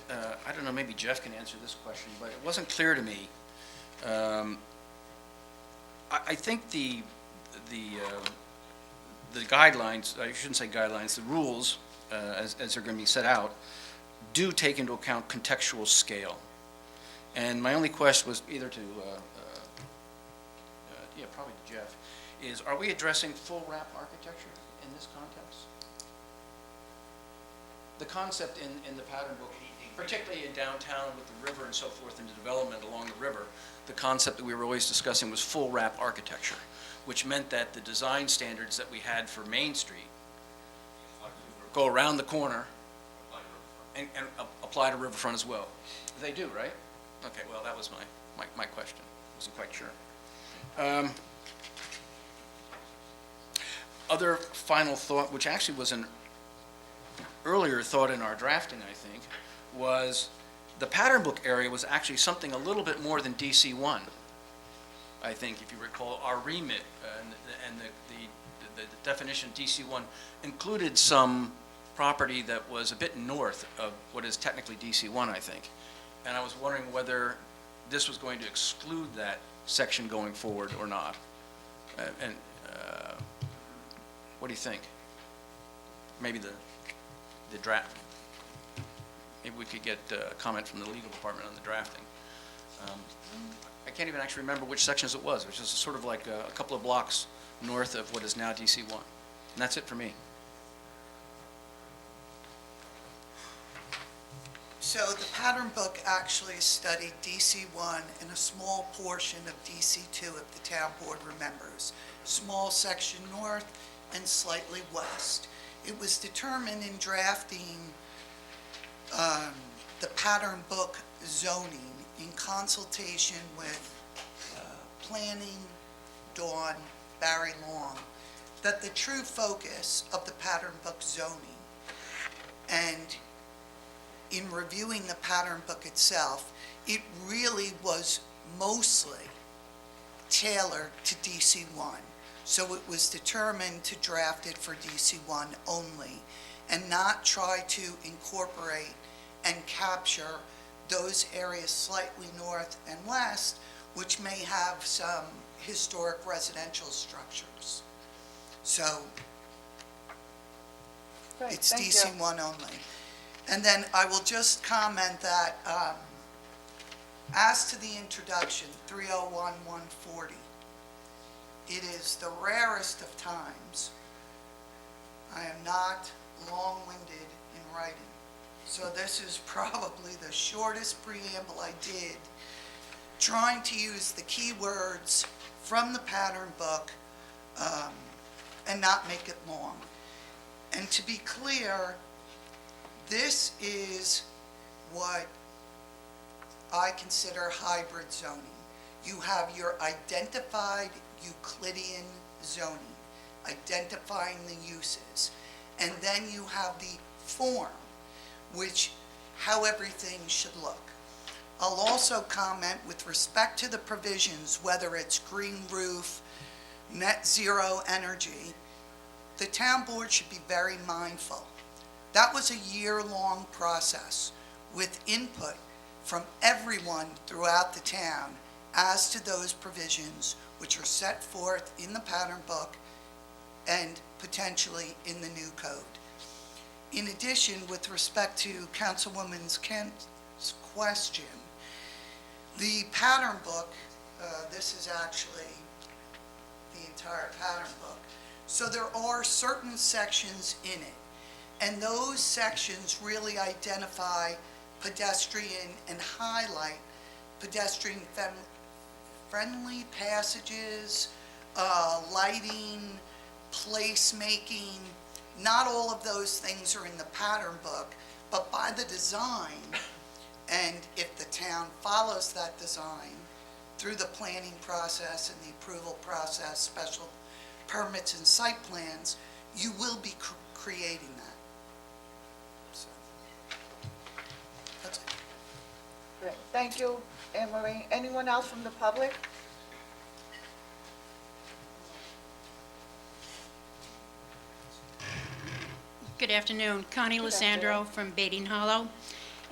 I don't know, maybe Jeff can answer this question, but it wasn't clear to me. I think the guidelines, I shouldn't say guidelines, the rules, as they're going to be set out, do take into account contextual scale. And my only question was either to, yeah, probably to Jeff, is are we addressing full wrap architecture in this context? The concept in the pattern book, particularly in downtown with the river and so forth and the development along the river, the concept that we were always discussing was full wrap architecture, which meant that the design standards that we had for Main Street go around the corner and apply to riverfront as well. They do, right? Okay, well, that was my question. I wasn't quite sure. Other final thought, which actually was an earlier thought in our drafting, I think, was the pattern book area was actually something a little bit more than DC-1. I think, if you recall, our remit and the definition of DC-1 included some property that was a bit north of what is technically DC-1, I think. And I was wondering whether this was going to exclude that section going forward or not. What do you think? Maybe the draft. Maybe we could get a comment from the legal department on the drafting. I can't even actually remember which sections it was. It was just sort of like a couple of blocks north of what is now DC-1. And that's it for me. So the pattern book actually studied DC-1 and a small portion of DC-2, if the town board remembers. Small section north and slightly west. It was determined in drafting the pattern book zoning in consultation with planning, Dawn, Barry Long, that the true focus of the pattern book zoning, and in reviewing the pattern book itself, it really was mostly tailored to DC-1. So it was determined to draft it for DC-1 only and not try to incorporate and capture those areas slightly north and west, which may have some historic residential structures. So Great, it's thank you. DC-1 only. And then I will just comment that as to the introduction, 301-140, it is the rarest of times I am not long-winded in writing. So this is probably the shortest preamble I did, trying to use the key words from the pattern book and not make it long. And to be clear, this is what I consider hybrid zoning. You have your identified Euclidean zoning, identifying the uses, and then you have the form, which, how everything should look. I'll also comment with respect to the provisions, whether it's green roof, net zero energy, the town board should be very mindful. That was a year-long process with input from everyone throughout the town as to those provisions which are set forth in the pattern book and potentially in the new code. In addition, with respect to Councilwoman Kent's question, the pattern book, this is actually the entire pattern book. So there are certain sections in it, and those sections really identify pedestrian and highlight pedestrian-friendly passages, lighting, placemaking. Not all of those things are in the pattern book, but by the design, and if the town follows that design through the planning process and the approval process, special permits and site plans, you will be creating that. So, that's it. Great. Thank you, Anne Marie. Anyone else from the public? Good afternoon. Connie Good Lissandro from Baiting Hollow,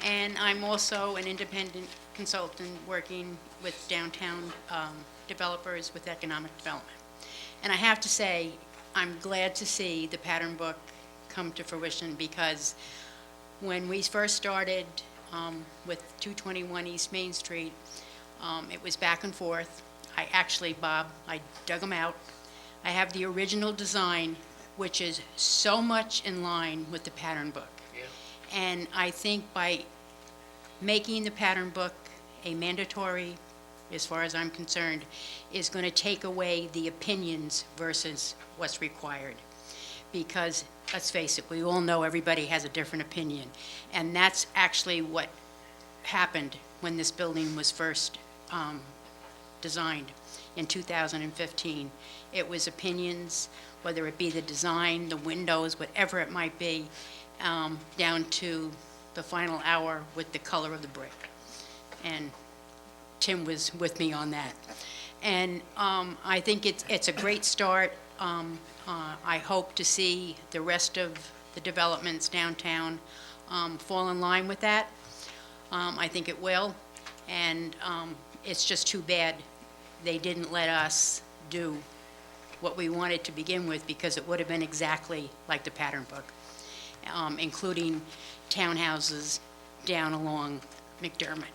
and I'm also an independent consultant working with downtown developers with economic development. And I have to say, I'm glad to see the pattern book come to fruition, because when we first started with 221 East Main Street, it was back and forth. Bob, I dug them out. I have the original design, which is so much in line with the pattern book. Yeah. And I think by making the pattern book a mandatory, as far as I'm concerned, is going to take away the opinions versus what's required. Because, let's face it, we all know everybody has a different opinion. And that's actually what happened when this building was first designed in 2015. It was opinions, whether it be the design, the windows, whatever it might be, down to the final hour with the color of the brick. And Tim was with me on that. And I think it's a great start. I hope to see the rest of the developments downtown fall in line with that. I think it will. And it's just too bad they didn't let us do what we wanted to begin with, because it would have been exactly like the pattern book, including townhouses down along McDermott.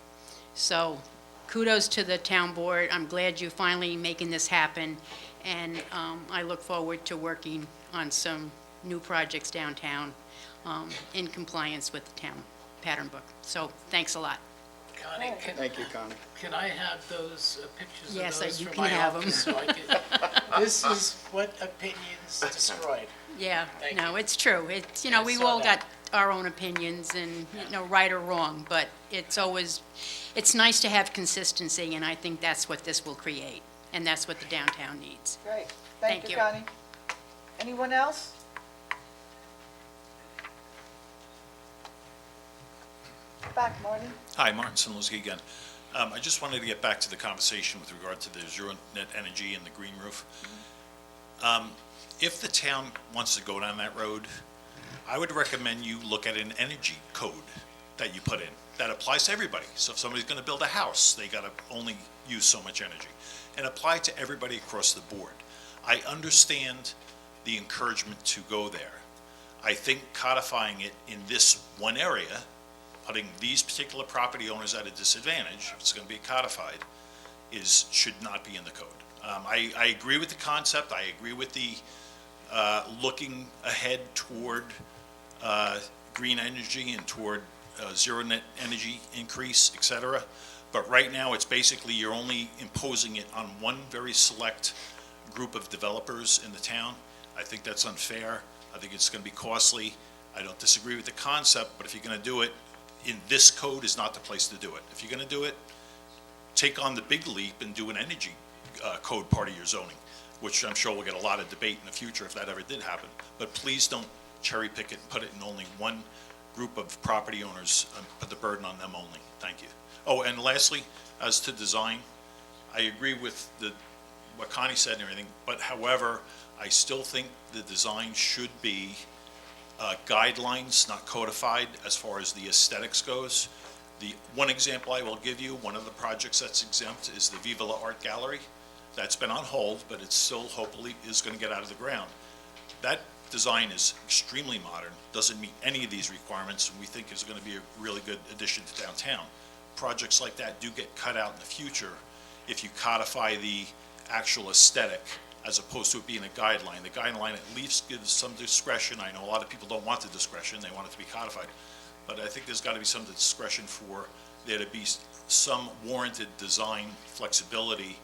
So kudos to the town board. I'm glad you're finally making this happen, and I look forward to working on some new projects downtown in compliance with the town pattern book. So thanks a lot. Connie, Thank you, Connie. can I have those pictures of Yes, those you from can my have 'em. office? So I can, this is what opinions destroyed. Yeah, Thank no, you. it's true. It's, I we've saw all that. got our own opinions and, right or wrong, but it's nice to have consistency, and I think that's what this will create, and that's what the downtown needs. Great. Thank Thank you, you. Connie. Anyone else? Back, Marty. Hi, Martin Sinlowski again. I just wanted to get back to the conversation with regard to the zero net energy and the green roof. If the town wants to go down that road, I would recommend you look at an energy code that you put in that applies to everybody. So if somebody's going to build a house, they got to only use so much energy, and apply to everybody across the board. I understand the encouragement to go there. I think codifying it in this one area, putting these particular property owners at a disadvantage, if it's going to be codified, should not be in the code. I agree with the concept. I agree with the looking ahead toward green energy and toward zero net energy increase, et cetera. But right now, it's basically, you're only imposing it on one very select group of developers in the town. I think that's unfair. I think it's going to be costly. I don't disagree with the concept, but if you're going to do it, in this code is not the place to do it. If you're going to do it, take on the big leap and do an energy code part of your zoning, which I'm sure we'll get a lot of debate in the future if that ever did happen. But please don't cherry pick it and put it in only one group of property owners, put the burden on them only. Thank you. Oh, and lastly, as to design, I agree with what Connie said and everything, but however, I still think the design should be guidelines, not codified, as far as the aesthetics goes. The one example I will give you, one of the projects that's exempt is the Viva La Art Gallery. That's been on hold, but it still hopefully is going to get out of the ground. That design is extremely modern, doesn't meet any of these requirements, and we think is going to be a really good addition to downtown. Projects like that do get cut out in the future if you codify the actual aesthetic as opposed to it being a guideline. The guideline at least gives some discretion. I know a lot of people don't want the discretion, they want it to be codified. But I think there's got to be some discretion for there to be some warranted design flexibility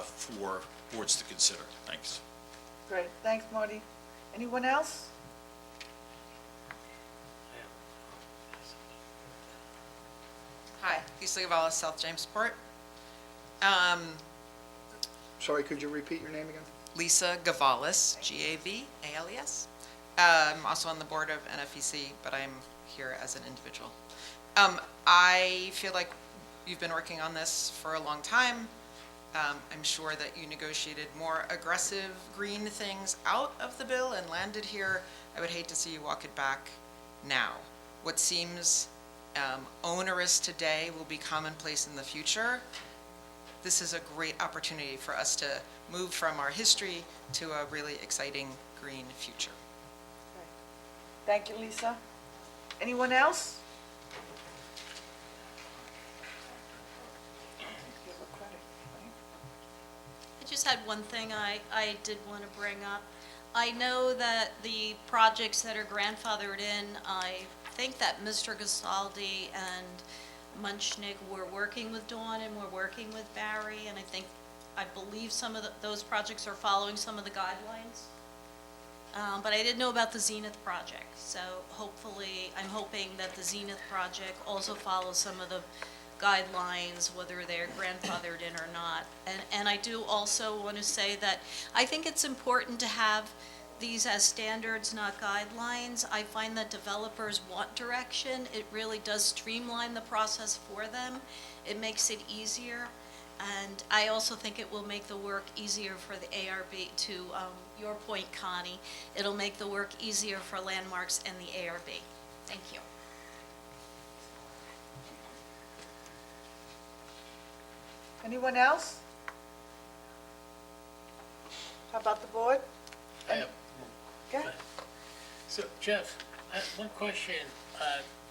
for boards to consider. Thanks. Great, thanks, Marty. Anyone else? Hi, Lisa Gavalas, South Jamesport. Sorry, could you repeat your name again? Lisa Gavalas, Gavales. I'm also on the board of NFEC, but I'm here as an individual. I feel like you've been working on this for a long time. I'm sure that you negotiated more aggressive green things out of the bill and landed here. I would hate to see you walk it back now. What seems onerous today will be commonplace in the future. This is a great opportunity for us to move from our history to a really exciting green future. Thank you, Lisa. Anyone else? I just had one thing I did want to bring up. I know that the projects that are grandfathered in, I think that Mr. Gasaldi and Munchnik were working with Dawn and we're working with Barry, and I believe some of those projects are following some of the guidelines. But I didn't know about the Zenith project, so hopefully, I'm hoping that the Zenith project also follows some of the guidelines, whether they're grandfathered in or not. And I do also want to say that I think it's important to have these as standards, not guidelines. I find that developers want direction. It really does streamline the process for them. It makes it easier. And I also think it will make the work easier for the ARB, to your point, Connie. It'll make the work easier for Landmarks and the ARB. Thank you. Anyone else? How about the board? Okay. So Jeff, one question,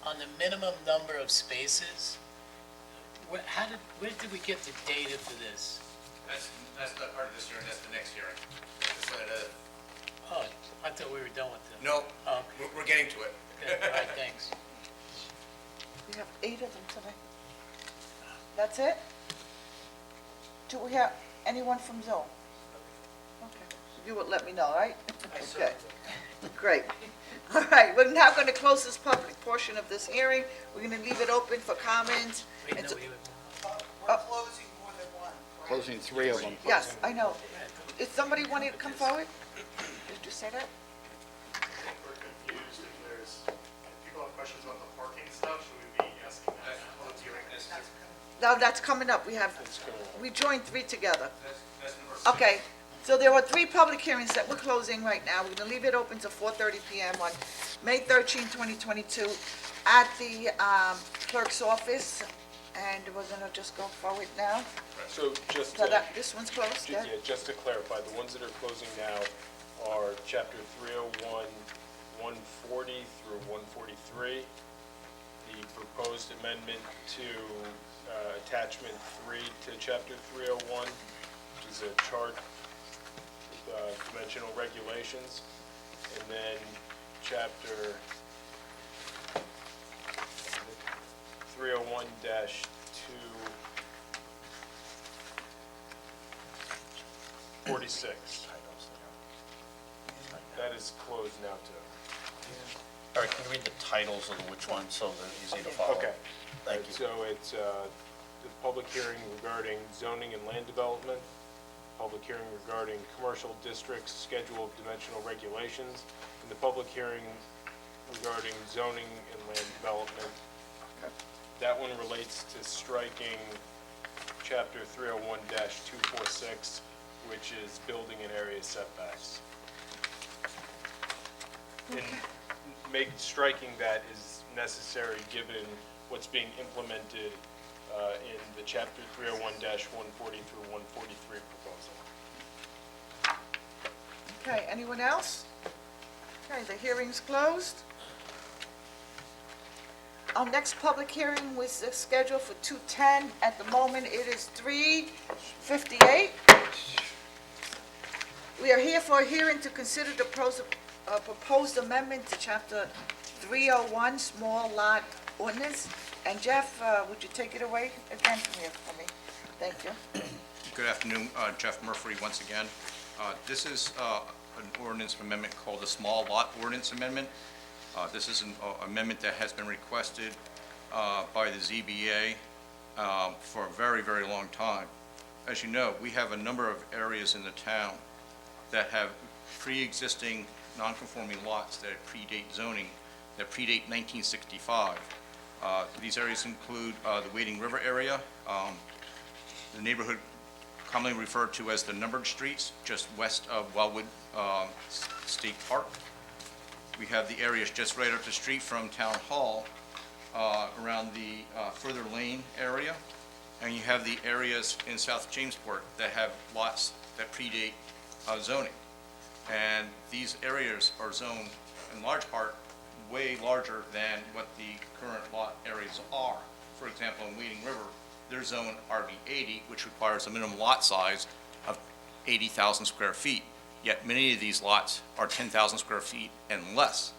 on the minimum number of spaces, where did we get the data for this? That's not part of this hearing, that's the next hearing. Oh, I thought we were done with them. No, Oh, we're getting to it. okay, all right, thanks. We have 8 of them today. That's it? Do we have anyone from Zoom? Okay, you would let me know, right? Okay, great. All right, we're now going to close this public portion of this hearing. We're going to leave it open for comments. Wait, and no, so- We're closing more than one, correct? Closing 3 of them. Yes, I know. Is somebody wanting to come forward? Did you say that? I think we're confused if people have questions about the parking stuff, should we be asking that at the hearing? No, that's coming up. We joined 3 together. Okay, so there are 3 public hearings that we're closing right now. We're going to leave it open till 4:30 PM on May 13, 2022, at the clerk's office. And we're going to just go forward now. So just So to, that, this one's closed, yeah? just to clarify, the ones that are closing now are chapter 301, 140 through 143. The proposed amendment to attachment 3 to chapter 301, which is a chart dimensional regulations. And then chapter 301-246. That is closed now too. All right, can you read the titles of which ones so they're easy to follow? Okay. Thank you. So it's the public hearing regarding zoning and land development, public hearing regarding commercial districts, schedule of dimensional regulations, and the public hearing regarding zoning and land development. That one relates to striking chapter 301-246, which is building and area setbacks. And striking that is necessary given what's being implemented in the chapter 301-140 through 143 proposal. Okay, anyone else? Okay, the hearing's closed. Our next public hearing was scheduled for 2:10. At the moment, it is 3:58. We are here for a hearing to consider the proposed amendment to Chapter 301, Small Lot Ordinance. And Jeff, would you take it away again from here for me? Thank you. Good afternoon, Jeff Murphy once again. This is an ordinance amendment called the Small Lot Ordinance Amendment. This is an amendment that has been requested by the ZBA for a very, very long time. As you know, we have a number of areas in the town that have pre-existing non-conforming lots that predate zoning, that predate 1965. These areas include the Wading River area, the neighborhood commonly referred to as the numbered streets, just west of Wellwood State Park. We have the areas just right up the street from Town Hall, around the Further Lane area. And you have the areas in South Jamesport that have lots that predate zoning. And these areas are zoned, in large part, way larger than what the current lot areas are. For example, in Wading River, they're zoned RB 80, which requires a minimum lot size of 80,000 square feet. Yet many of these lots are 10,000 square feet and less.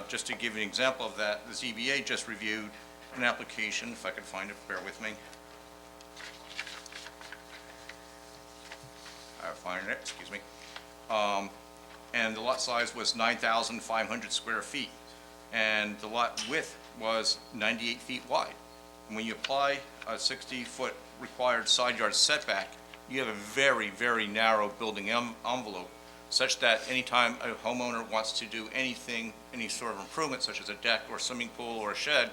Just to give you an example of that, the ZBA just reviewed an application, if I could find it, bear with me. I'll find it, excuse me. And the lot size was 9,500 square feet, and the lot width was 98 feet wide. And when you apply a 60-foot required side yard setback, you have a very, very narrow building envelope, such that anytime a homeowner wants to do anything, any sort of improvement, such as a deck or swimming pool or a shed,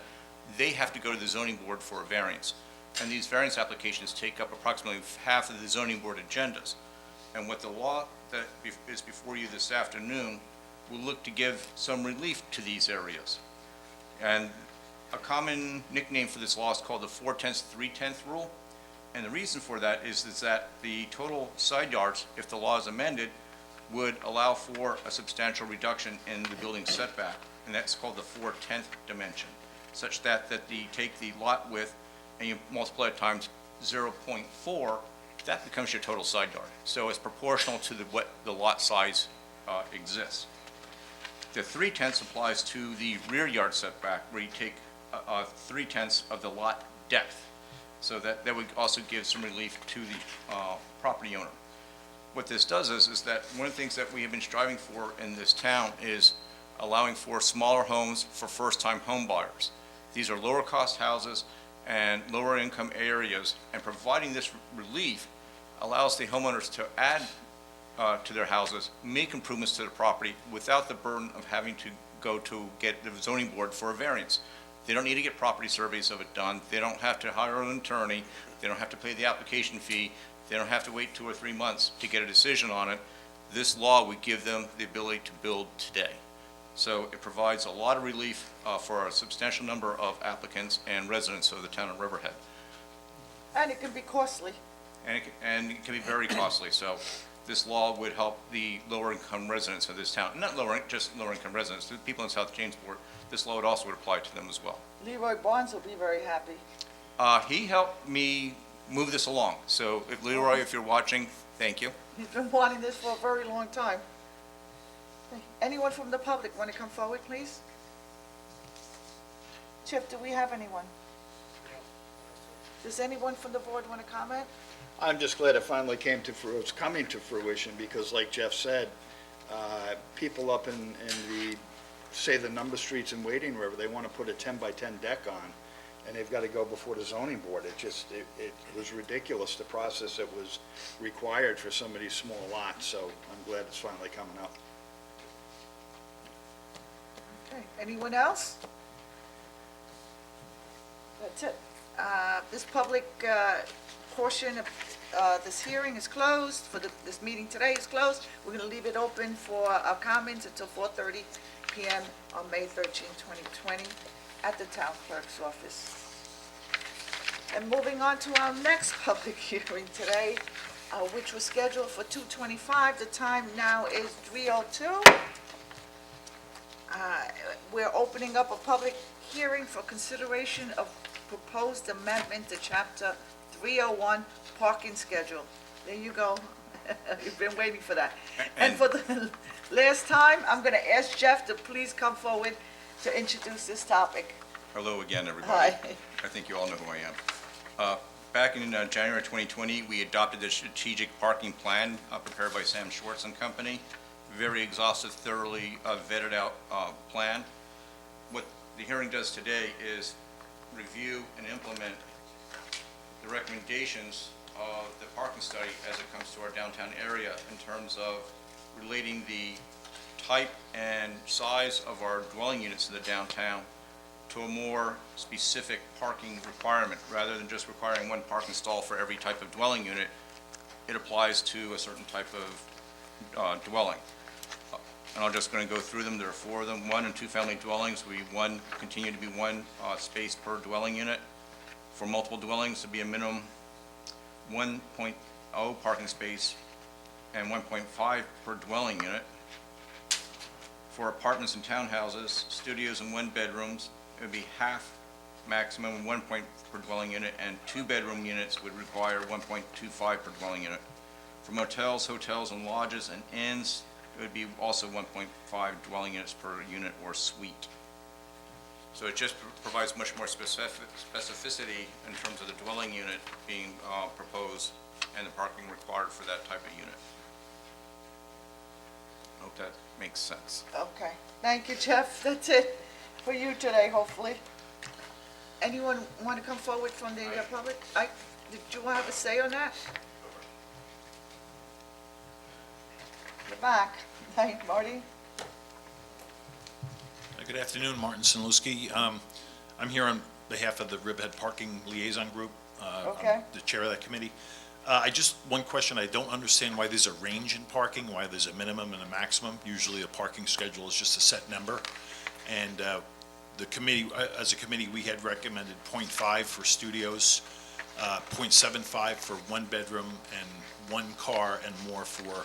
they have to go to the zoning board for a variance. And these variance applications take up approximately half of the zoning board agendas. And what the law that is before you this afternoon will look to give some relief to these areas. And a common nickname for this law is called the 4/10, 3/10 rule. And the reason for that is that the total side yards, if the law is amended, would allow for a substantial reduction in the building setback. And that's called the 4/10 dimension, such that you take the lot width and you multiply it times 0.4, that becomes your total side yard. So it's proportional to what the lot size exists. The 3/10 applies to the rear yard setback, where you take 3/10 of the lot depth. So that would also give some relief to the property owner. What this does is that one of the things that we have been striving for in this town is allowing for smaller homes for first-time home buyers. These are lower-cost houses and lower-income areas, and providing this relief allows the homeowners to add to their houses, make improvements to the property without the burden of having to go to get the zoning board for a variance. They don't need to get property surveys of it done. They don't have to hire an attorney. They don't have to pay the application fee. They don't have to wait 2 or 3 months to get a decision on it. This law would give them the ability to build today. So it provides a lot of relief for a substantial number of applicants and residents of the town of Riverhead. And it can be costly. And it can be very costly. So this law would help the lower-income residents of this town. Not just lower-income residents, the people in South Jamesport. This law would also apply to them as well. Leroy Barnes will be very happy. He helped me move this along. So if Leroy, if you're watching, Thank you. He's been wanting this for a very long time. Anyone from the public want to come forward, please? Chip, do we have anyone? Does anyone from the board want to comment? I'm just glad it finally it's coming to fruition, because like Jeff said, people up in the, say, the number streets in Wading River, they want to put a 10-by-10 deck on, and they've got to go before the zoning board. It was ridiculous, the process that was required for some of these small lots, so I'm glad it's finally coming up. Okay, anyone else? That's it. This public portion of this hearing is closed, this meeting today is closed. We're going to leave it open for our comments until 4:30 PM on May 13, 2020, at the town clerk's office. And moving on to our next public hearing today, which was scheduled for 2:25. The time now is 3:02. We're opening up a public hearing for consideration of proposed amendment to Chapter 301 parking schedule. There you go. You've been waiting for that. And for the last time, I'm going to ask Jeff to please come forward to introduce this topic. Hello again, everybody. Hi. I think you all know who I am. Back in January 2020, we adopted a strategic parking plan prepared by Sam Schwartz and Company. Very exhaustive, thoroughly vetted out plan. What the hearing does today is review and implement the recommendations of the parking study as it comes to our downtown area in terms of relating the type and size of our dwelling units in the downtown to a more specific parking requirement. Rather than just requiring one parking stall for every type of dwelling unit, it applies to a certain type of dwelling. And I'm just going to go through them. There are 4 of them. 1- and 2-family dwellings, continue to be one space per dwelling unit. For multiple dwellings, to be a minimum 1.0 parking space and 1.5 per dwelling unit. For apartments and townhouses, studios and 1-bedrooms, it would be half maximum, 1 point per dwelling unit, and 2-bedroom units would require 1.25 per dwelling unit. For motels, hotels, and lodges and inns, it would be also 1.5 dwelling units per unit or suite. So it just provides much more specificity in terms of the dwelling unit being proposed and the parking required for that type of unit. I hope that makes sense. Okay, thank you, Jeff. That's it for you today, hopefully. Anyone want to come forward from the public? Did you want to have a say on that? The back. Thank you, Marty. Good afternoon, Martin Sinlewski. I'm here on behalf of the Riverhead Parking Liaison Group. Okay. I'm the chair of that committee. One question, I don't understand why there's a range in parking, why there's a minimum and a maximum. Usually a parking schedule is just a set number. And the committee, as a committee, we had recommended 0.5 for studios, 0.75 for 1 bedroom and 1 car, and more for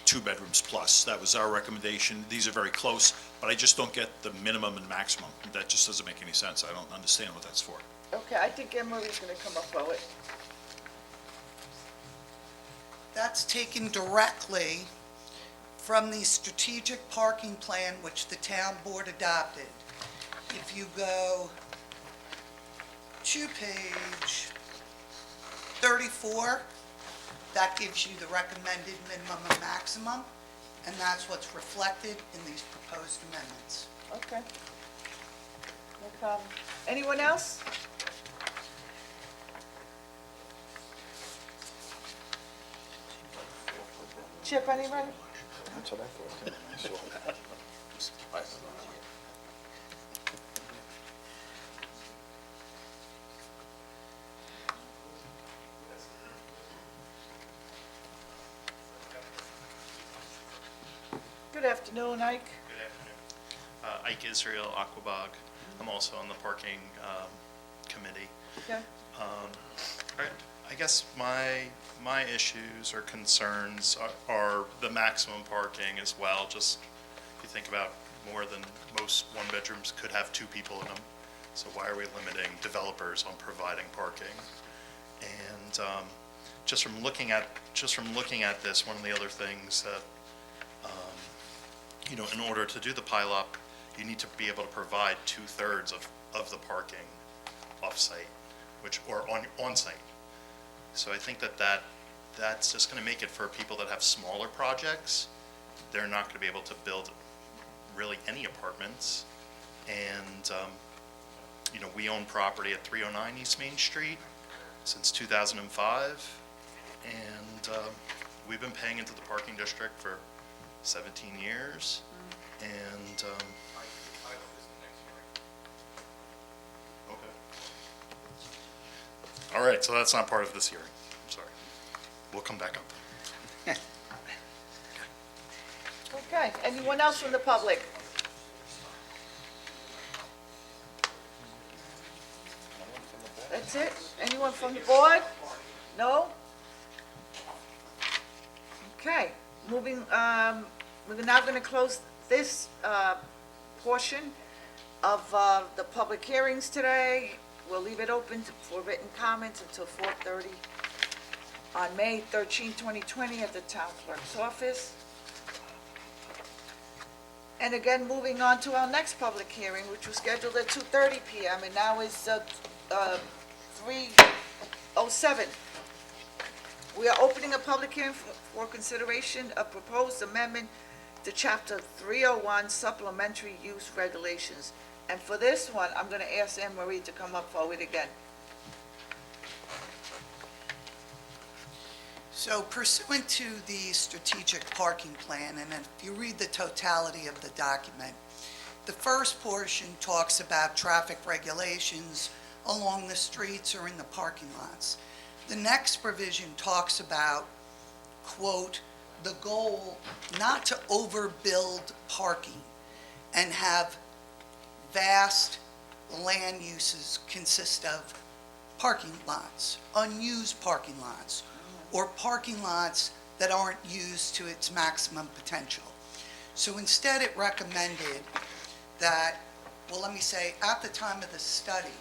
2 bedrooms plus. That was our recommendation. These are very close, but I just don't get the minimum and maximum. That just doesn't make any sense. I don't understand what that's for. Okay, I think Emery's going to come up forward. That's taken directly from the strategic parking plan which the town board adopted. If you go to page 34, that gives you the recommended minimum and maximum, and that's what's reflected in these proposed amendments. Okay. No problem. Anyone else? Chip, anybody? That's what I thought, too, when I saw that. Good afternoon, Ike. Good afternoon. Ike Israel, Aquabog. I'm also on the parking committee. Okay. All right. I guess my issues or concerns are the maximum parking as well. Just if you think about more than most 1-bedrooms could have 2 people in them. So why are we limiting developers on providing parking? And just from looking at this, one of the other things that, in order to do the pileup, you need to be able to provide 2/3 of the parking off-site, or on-site. So I think that's just gonna make it for people that have smaller projects. They're not gonna be able to build really any apartments. And, we own property at 309 East Main Street since 2005. And we've been paying into the parking district for 17 years. And, okay. All right, so that's not part of this hearing. I'm sorry. We'll come back up. Okay, anyone else from the public? That's it? Anyone from the board? No? Okay, we're now going to close this portion of the public hearings today. We'll leave it open for written comments until 4:30 on May 13, 2020 at the town clerk's office. And again, moving on to our next public hearing, which was scheduled at 2:30 PM, and now is 3:07. We are opening a public hearing for consideration of proposed amendment to Chapter 301 Supplementary Use Regulations. And for this one, I'm going to ask Anne Marie to come up forward again. So pursuant to the strategic parking plan, and if you read the totality of the document, the first portion talks about traffic regulations along the streets or in the parking lots. The next provision talks about, quote, the goal not to overbuild parking and have vast land uses consist of parking lots, unused parking lots, or parking lots that aren't used to its maximum potential. So instead it recommended that, well, let me say, at the time of the study,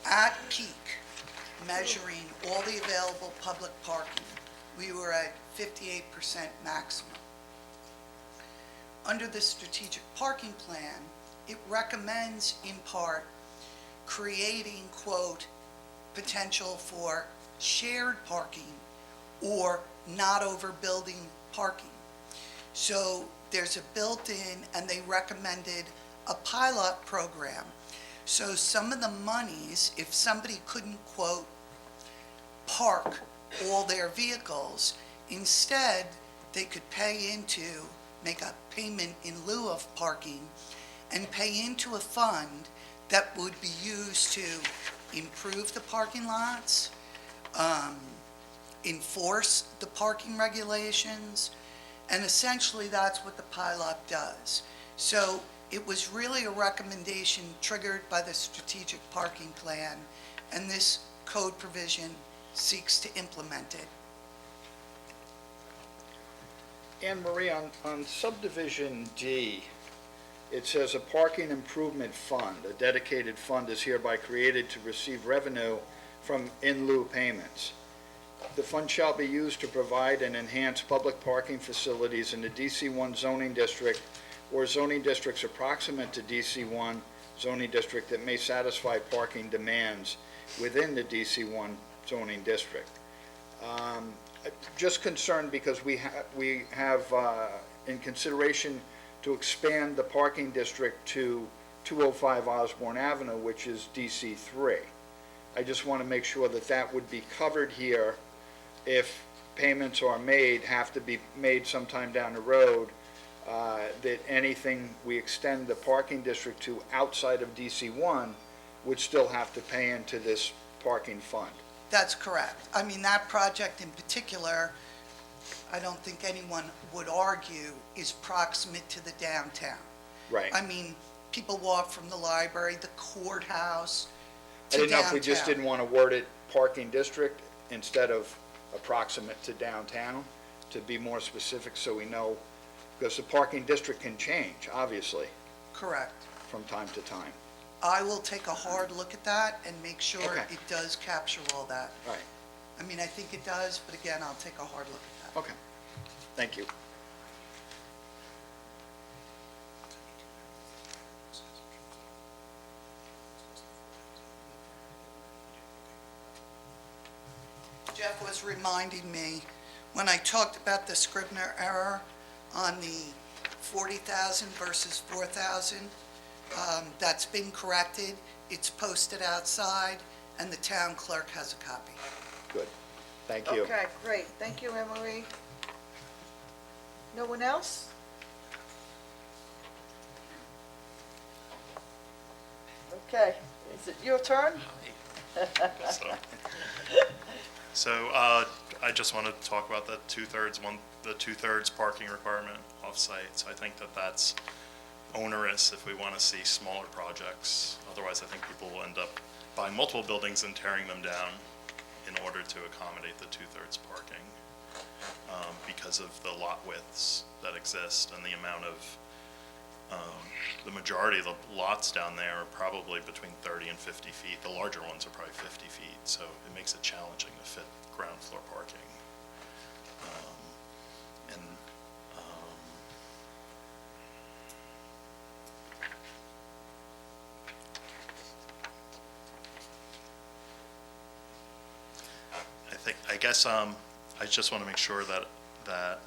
at peak, measuring all the available public parking, we were at 58% maximum. Under the strategic parking plan, it recommends in part creating, quote, potential for shared parking or not overbuilding parking. So there's a built-in, and they recommended a pilot program. So some of the monies, if somebody couldn't, quote, park all their vehicles, instead they could pay into, make a payment in lieu of parking and pay into a fund that would be used to improve the parking lots, enforce the parking regulations, and essentially that's what the pilot does. So it was really a recommendation triggered by the strategic parking plan, and this code provision seeks to implement it. Anne Marie, on subdivision D, it says a parking improvement fund, a dedicated fund is hereby created to receive revenue from in lieu payments. The fund shall be used to provide and enhance public parking facilities in the DC1 zoning district or zoning districts approximate to DC1 zoning district that may satisfy parking demands within the DC1 zoning district. Just concerned because we have in consideration to expand the parking district to 205 Osborne Avenue, which is DC3. I just want to make sure that that would be covered here if payments are made, have to be made sometime down the road, that anything we extend the parking district to outside of DC1 would still have to pay into this parking fund. That's correct. I mean, that project in particular, I don't think anyone would argue, is proximate to the downtown. Right. I mean, people walk from the library, the courthouse, I to didn't know downtown. if we just didn't want to word it parking district instead of approximate to downtown, to be more specific so we know, because the parking district can change, obviously, Correct. from time to time. I will take a hard look at that and make sure Okay. it does capture all that. Right. I mean, I think it does, but again, I'll take a hard look at that. Okay, thank you. Jeff was reminding me, when I talked about the Scribner error on the 40,000 versus 4,000, that's been corrected, it's posted outside, and the town clerk has a copy. Good, thank you. Okay, great. Thank you, Anne Marie. No one else? Okay, is it your turn? So I just want to talk about the two-thirds parking requirement off-site. So I think that that's onerous if we want to see smaller projects. Otherwise, I think people will end up buying multiple buildings and tearing them down in order to accommodate the two-thirds parking because of the lot widths that exist and the amount of, the majority of the lots down there are probably between 30 and 50 feet. The larger ones are probably 50 feet, so it makes it challenging to fit ground floor parking. I guess I just want to make sure that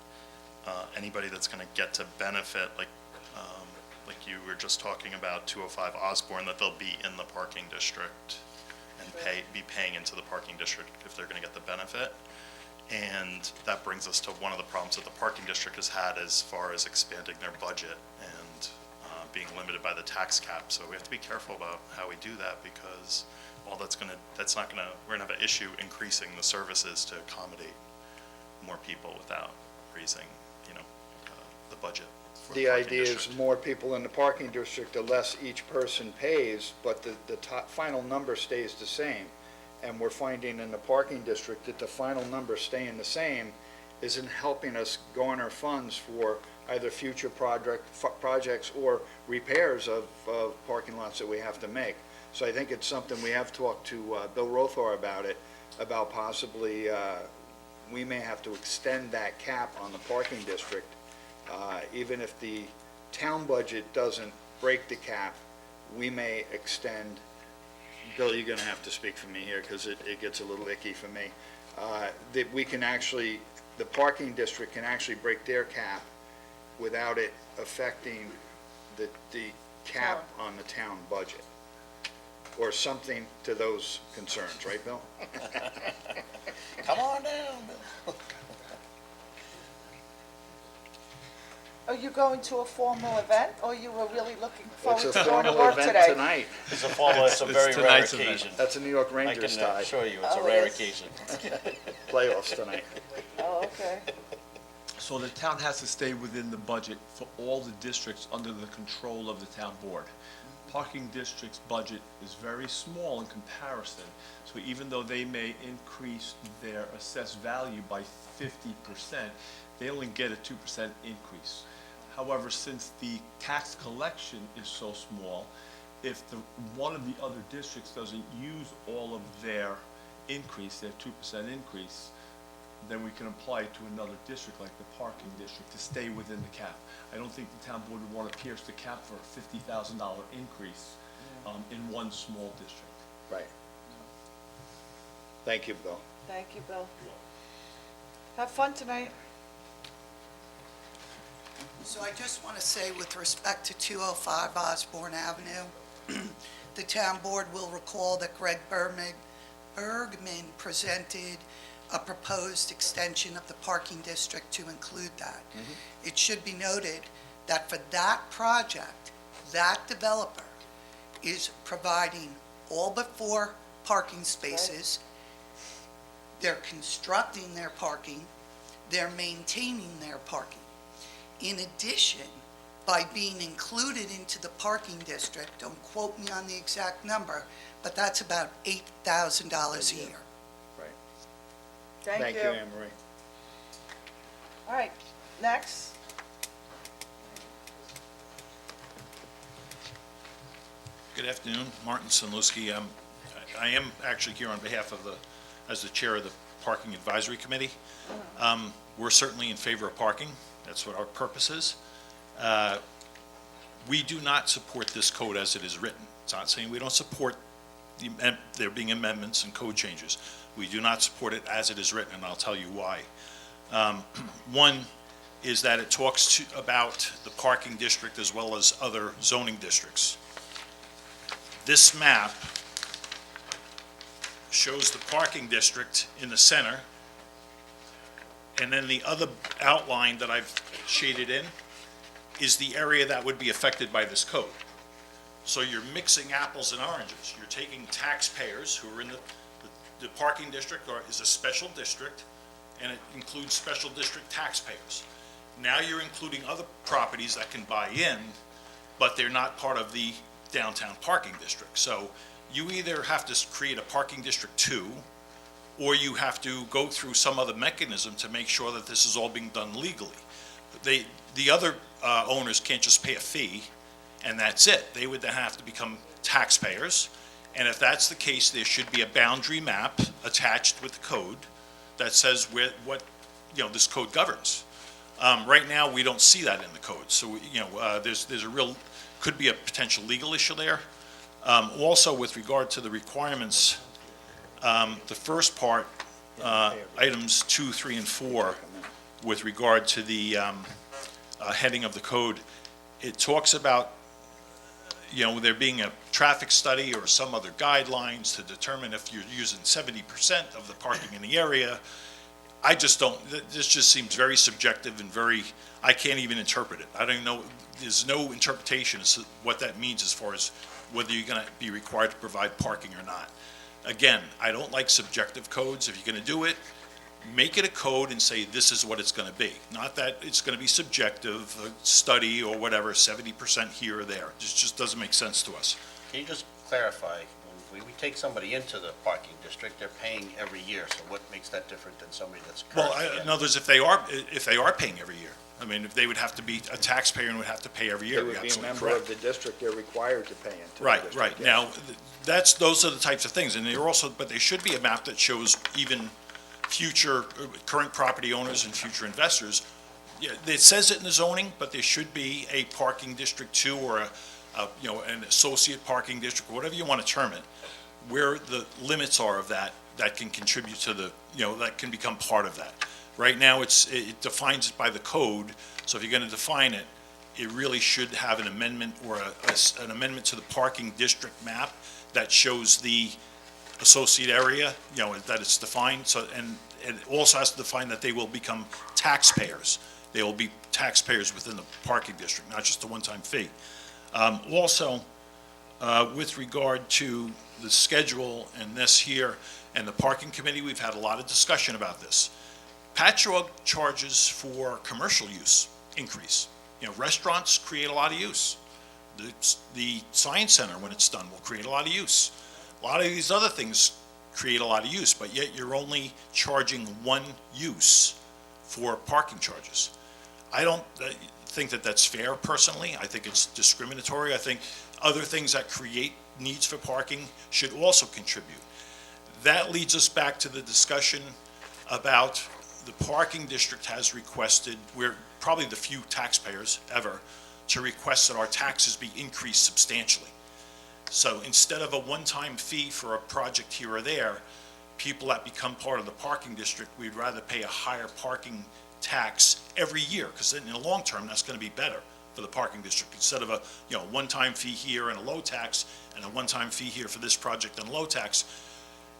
anybody that's going to get to benefit, like you were just talking about 205 Osborne, that they'll be in the parking district and be paying into the parking district if they're going to get the benefit. And that brings us to one of the problems that the parking district has had as far as expanding their budget and being limited by the tax cap. So we have to be careful about how we do that, because all we're going to have an issue increasing the services to accommodate more people without raising, the budget. The idea is more people in the parking district, the less each person pays, but the final number stays the same. And we're finding in the parking district that the final number staying the same isn't helping us garner funds for either future projects or repairs of parking lots that we have to make. So I think it's something we have talked to Bill Rothar about possibly, we may have to extend that cap on the parking district. Even if the town budget doesn't break the cap, we may extend, Bill, you're gonna have to speak for me here, because it gets a little icky for me, that we can actually, the parking district can actually break their cap without it affecting the cap on the town budget, or something to those concerns, right, Bill? Come on down, Bill. Are you going to a formal event, or you were really looking forward It's a to going to formal work event today? tonight. It's a very rare tonight's event. occasion. That's a New York I Rangers can tie. assure you, it's a Oh, rare it is? occasion. Playoffs tonight. Oh, okay. So the town has to stay within the budget for all the districts under the control of the town board. Parking district's budget is very small in comparison, so even though they may increase their assessed value by 50%, they only get a 2% increase. However, since the tax collection is so small, if one of the other districts doesn't use all of their increase, their 2% increase, then we can apply it to another district, like the parking district, to stay within the cap. I don't think the town board would want to pierce the cap for a $50,000 increase in one small district. Right. Thank you, Bill. Thank you, Bill. Have fun tonight. So I just want to say, with respect to 205 Osborne Avenue, the town board will recall that Greg Bergman presented a proposed extension of the parking district to include that. It should be noted that for that project, that developer is providing all but 4 parking spaces. They're constructing their parking, they're maintaining their parking. In addition, by being included into the parking district, don't quote me on the exact number, but that's about $8,000 a year. Right. Thank you. Anne Marie. All right, next. Good afternoon, Martin Sonlewski. I am actually here on behalf of as the chair of the Parking Advisory Committee. We're certainly in favor of parking. That's what our purpose is. We do not support this code as it is written. It's not saying we don't support there being amendments and code changes. We do not support it as it is written, and I'll tell you why. One is that it talks about the parking district as well as other zoning districts. This map shows the parking district in the center, and then the other outline that I've shaded in is the area that would be affected by this code. So you're mixing apples and oranges. You're taking taxpayers who are in the parking district, or is a special district, and it includes special district taxpayers. Now you're including other properties that can buy in, but they're not part of the downtown parking district. So you either have to create a parking district 2, or you have to go through some other mechanism to make sure that this is all being done legally. The other owners can't just pay a fee, and that's it. They would then have to become taxpayers, and if that's the case, there should be a boundary map attached with the code that says what this code governs. Right now, we don't see that in the code, so there's a real, could be a potential legal issue there. Also, with regard to the requirements, the first part, items 2, 3, and 4, with regard to the heading of the code, it talks about there being a traffic study or some other guidelines to determine if you're using 70% of the parking in the area. I just don't, this just seems very subjective and I can't even interpret it. I don't know, there's no interpretation as to what that means as far as whether you're going to be required to provide parking or not. Again, I don't like subjective codes. If you're going to do it, make it a code and say this is what it's going to be. Not that it's going to be subjective, a study or whatever, 70% here or there. It just doesn't make sense to us. Can you just clarify, when we take somebody into the parking district, they're paying every year, so what makes that different than somebody that's currently Well, in other words, if they are paying every year, I mean, if they would have to be a taxpayer and would have to pay every year. They would be a member of the district, they're required to pay into the Right, district, right. yes. Now, those are the types of things, and but there should be a map that shows even current property owners and future investors. Yeah, it says it in the zoning, but there should be a parking district 2 or an associate parking district, whatever you want to term it, where the limits are of that can contribute to that can become part of that. Right now, it defines it by the code, so if you're going to define it, it really should have an amendment or an amendment to the parking district map that shows the associate area, that it's defined, and it also has to define that they will become taxpayers. They will be taxpayers within the parking district, not just a one-time fee. Also, with regard to the schedule and this here, and the parking committee, we've had a lot of discussion about this. Patchogue charges for commercial use increase. Restaurants create a lot of use. The Science Center, when it's done, will create a lot of use. A lot of these other things create a lot of use, but yet you're only charging one use for parking charges. I don't think that that's fair personally. I think it's discriminatory. I think other things that create needs for parking should also contribute. That leads us back to the discussion about the parking district has requested, we're probably the few taxpayers ever, to request that our taxes be increased substantially. So instead of a one-time fee for a project here or there, people that become part of the parking district, we'd rather pay a higher parking tax every year, because in the long term, that's going to be better for the parking district. Instead of a one-time fee here and a low tax, and a one-time fee here for this project and a low tax,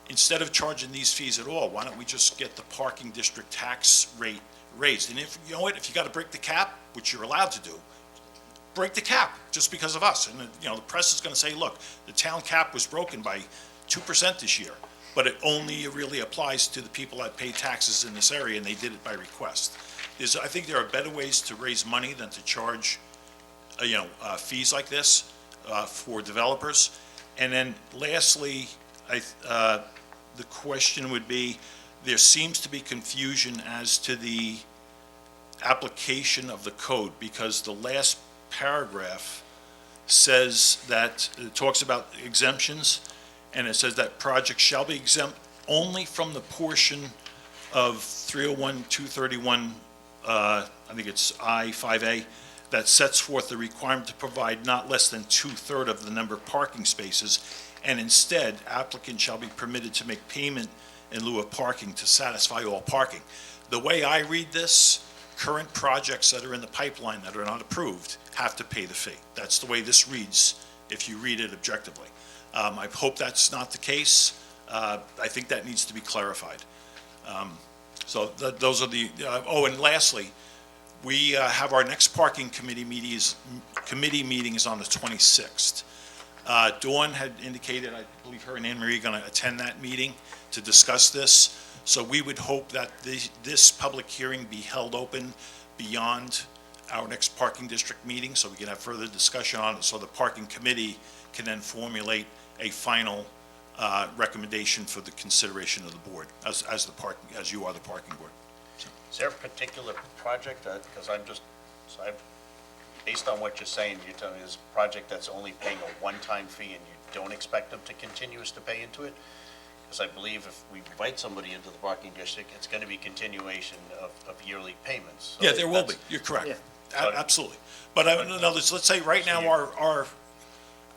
instead of charging these fees at all, why don't we just get the parking district tax rate raised? And if if you got to break the cap, which you're allowed to do, break the cap just because of us. And the press is going to say, look, the town cap was broken by 2% this year, but it only really applies to the people that pay taxes in this area, and they did it by request. I think there are better ways to raise money than to charge, fees like this for developers. And then lastly, the question would be, there seems to be confusion as to the application of the code, because the last paragraph says that, it talks about exemptions, and it says that projects shall be exempt only from the portion of 301, 231, I think it's I-5A, that sets forth the requirement to provide not less than two-thirds of the number of parking spaces, and instead, applicant shall be permitted to make payment in lieu of parking to satisfy all parking. The way I read this, current projects that are in the pipeline that are not approved have to pay the fee. That's the way this reads, if you read it objectively. I hope that's not the case. I think that needs to be clarified. So those are the, and lastly, we have our next parking committee meeting is on the 26th. Dawn had indicated, I believe her and Anne Marie are going to attend that meeting to discuss this. So we would hope that this public hearing be held open beyond our next parking district meeting, so we can have further discussion on it, so the parking committee can then formulate a final recommendation for the consideration of the board, as you are the parking board. Is there a particular project, because based on what you're saying, you're telling me this project that's only paying a one-time fee and you don't expect them to continue to pay into it? Because I believe if we invite somebody into the parking district, it's going to be continuation of yearly payments. So Yeah, there will be, you're correct. Absolutely. But in other words, let's say right now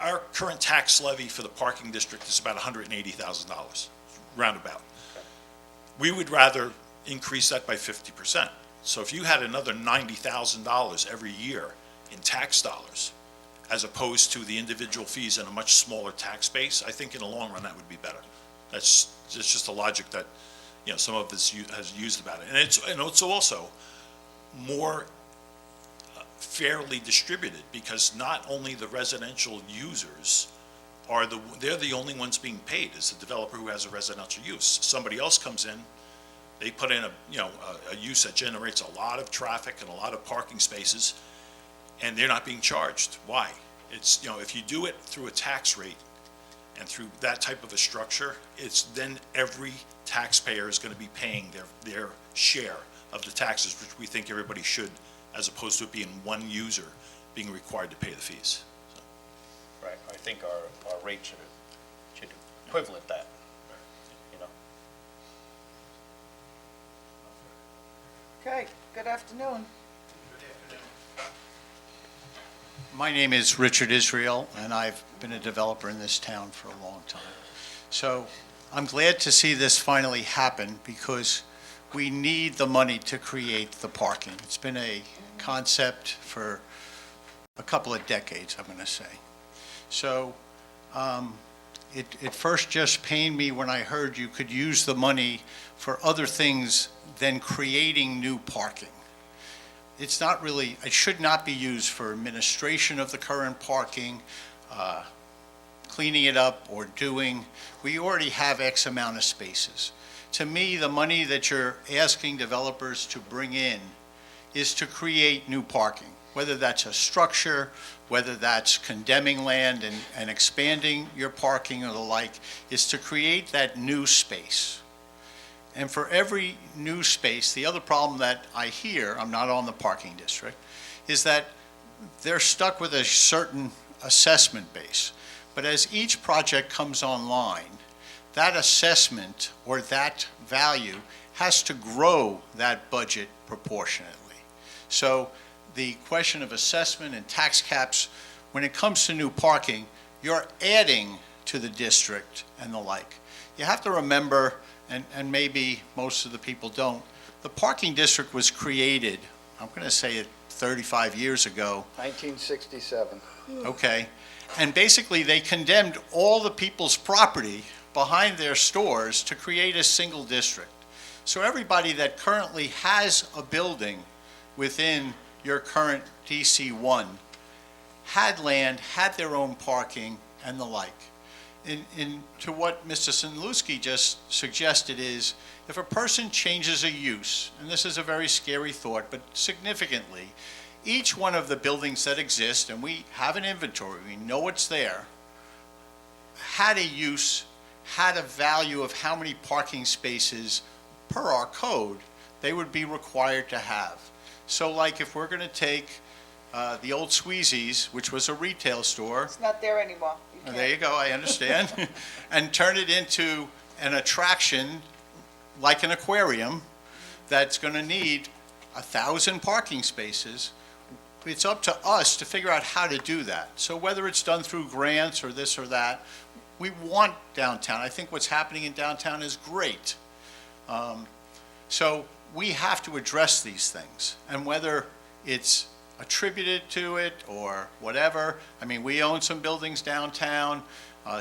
our current tax levy for the parking district is about $180,000, roundabout. We would rather increase that by 50%. So if you had another $90,000 every year in tax dollars, as opposed to the individual fees in a much smaller tax base, I think in the long run that would be better. That's just a logic that, some of this has used about it. And it's also more fairly distributed, because not only the residential users they're the only ones being paid, is the developer who has a residential use. Somebody else comes in, they put in a use that generates a lot of traffic and a lot of parking spaces, and they're not being charged. Why? It's, if you do it through a tax rate and through that type of a structure, it's then every taxpayer is going to be paying their share of the taxes, which we think everybody should, as opposed to it being one user being required to pay the fees. Right, I think our rate should equivalent that, Okay, good afternoon. My name is Richard Israel, and I've been a developer in this town for a long time. So I'm glad to see this finally happen, because we need the money to create the parking. It's been a concept for a couple of decades, I'm going to say. So it first just pained me when I heard you could use the money for other things than creating new parking. It's not really, it should not be used for administration of the current parking, cleaning it up, or we already have X amount of spaces. To me, the money that you're asking developers to bring in is to create new parking, whether that's a structure, whether that's condemning land and expanding your parking or the like, is to create that new space. And for every new space, the other problem that I hear, I'm not on the parking district, is that they're stuck with a certain assessment base. But as each project comes online, that assessment or that value has to grow that budget proportionately. So the question of assessment and tax caps, when it comes to new parking, you're adding to the district and the like. You have to remember, and maybe most of the people don't, the parking district was created, I'm going to say it 35 years ago. 1967. Okay. And basically, they condemned all the people's property behind their stores to create a single district. So everybody that currently has a building within your current DC1 had land, had their own parking, and the like. To what Mr. Sinlewski just suggested is, if a person changes a use, and this is a very scary thought, but significantly, each one of the buildings that exist, and we have an inventory, we know what's there, had a use, had a value of how many parking spaces per our code they would be required to have. So like if we're going to take the old Sweezy's, which was a retail store. It's not there anymore. There you go, I understand. And turn it into an attraction like an aquarium that's going to need 1,000 parking spaces, it's up to us to figure out how to do that. So whether it's done through grants or this or that, we want downtown. I think what's happening in downtown is great. So we have to address these things. And whether it's attributed to it or whatever, I mean, we own some buildings downtown.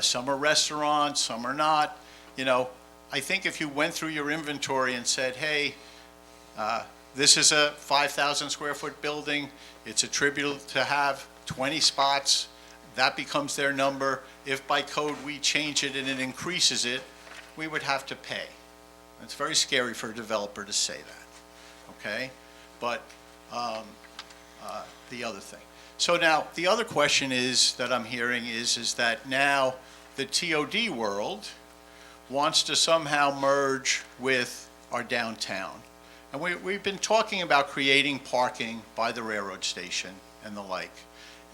Some are restaurants, some are not. You know, I think if you went through your inventory and said, hey, this is a 5,000 square foot building, it's attributable to have 20 spots, that becomes their number. If by code we change it and it increases it, we would have to pay. It's very scary for a developer to say that, okay? But the other thing. So now, the other question is, that I'm hearing is that now the TOD world wants to somehow merge with our downtown. And we've been talking about creating parking by the railroad station and the like.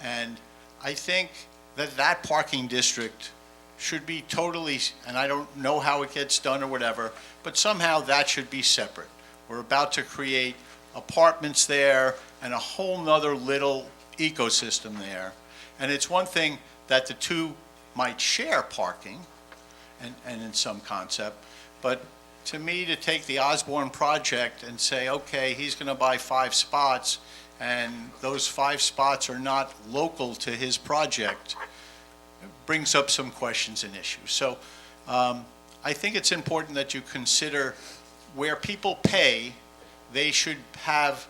And I think that that parking district should be totally, and I don't know how it gets done or whatever, but somehow that should be separate. We're about to create apartments there and a whole nother little ecosystem there. And it's one thing that the two might share parking and in some concept, but to me, to take the Osborne project and say, okay, he's going to buy 5 spots, and those 5 spots are not local to his project, brings up some questions and issues. So I think it's important that you consider where people pay, they should have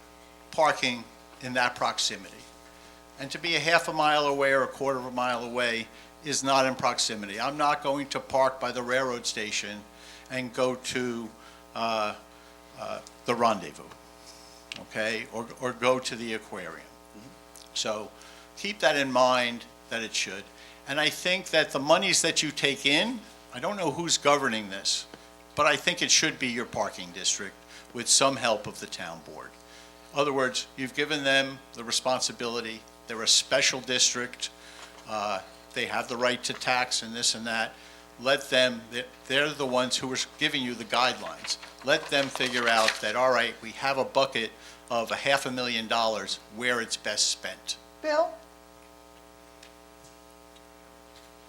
parking in that proximity. And to be a half a mile away or a quarter of a mile away is not in proximity. I'm not going to park by the railroad station and go to the Rendezvous, okay, or go to the aquarium. So keep that in mind, that it should. And I think that the monies that you take in, I don't know who's governing this, but I think it should be your parking district with some help of the town board. In other words, you've given them the responsibility. They're a special district. They have the right to tax and this and that. Let them, they're the ones who are giving you the guidelines. Let them figure out that, all right, we have a bucket of $500,000 where it's best spent. Bill?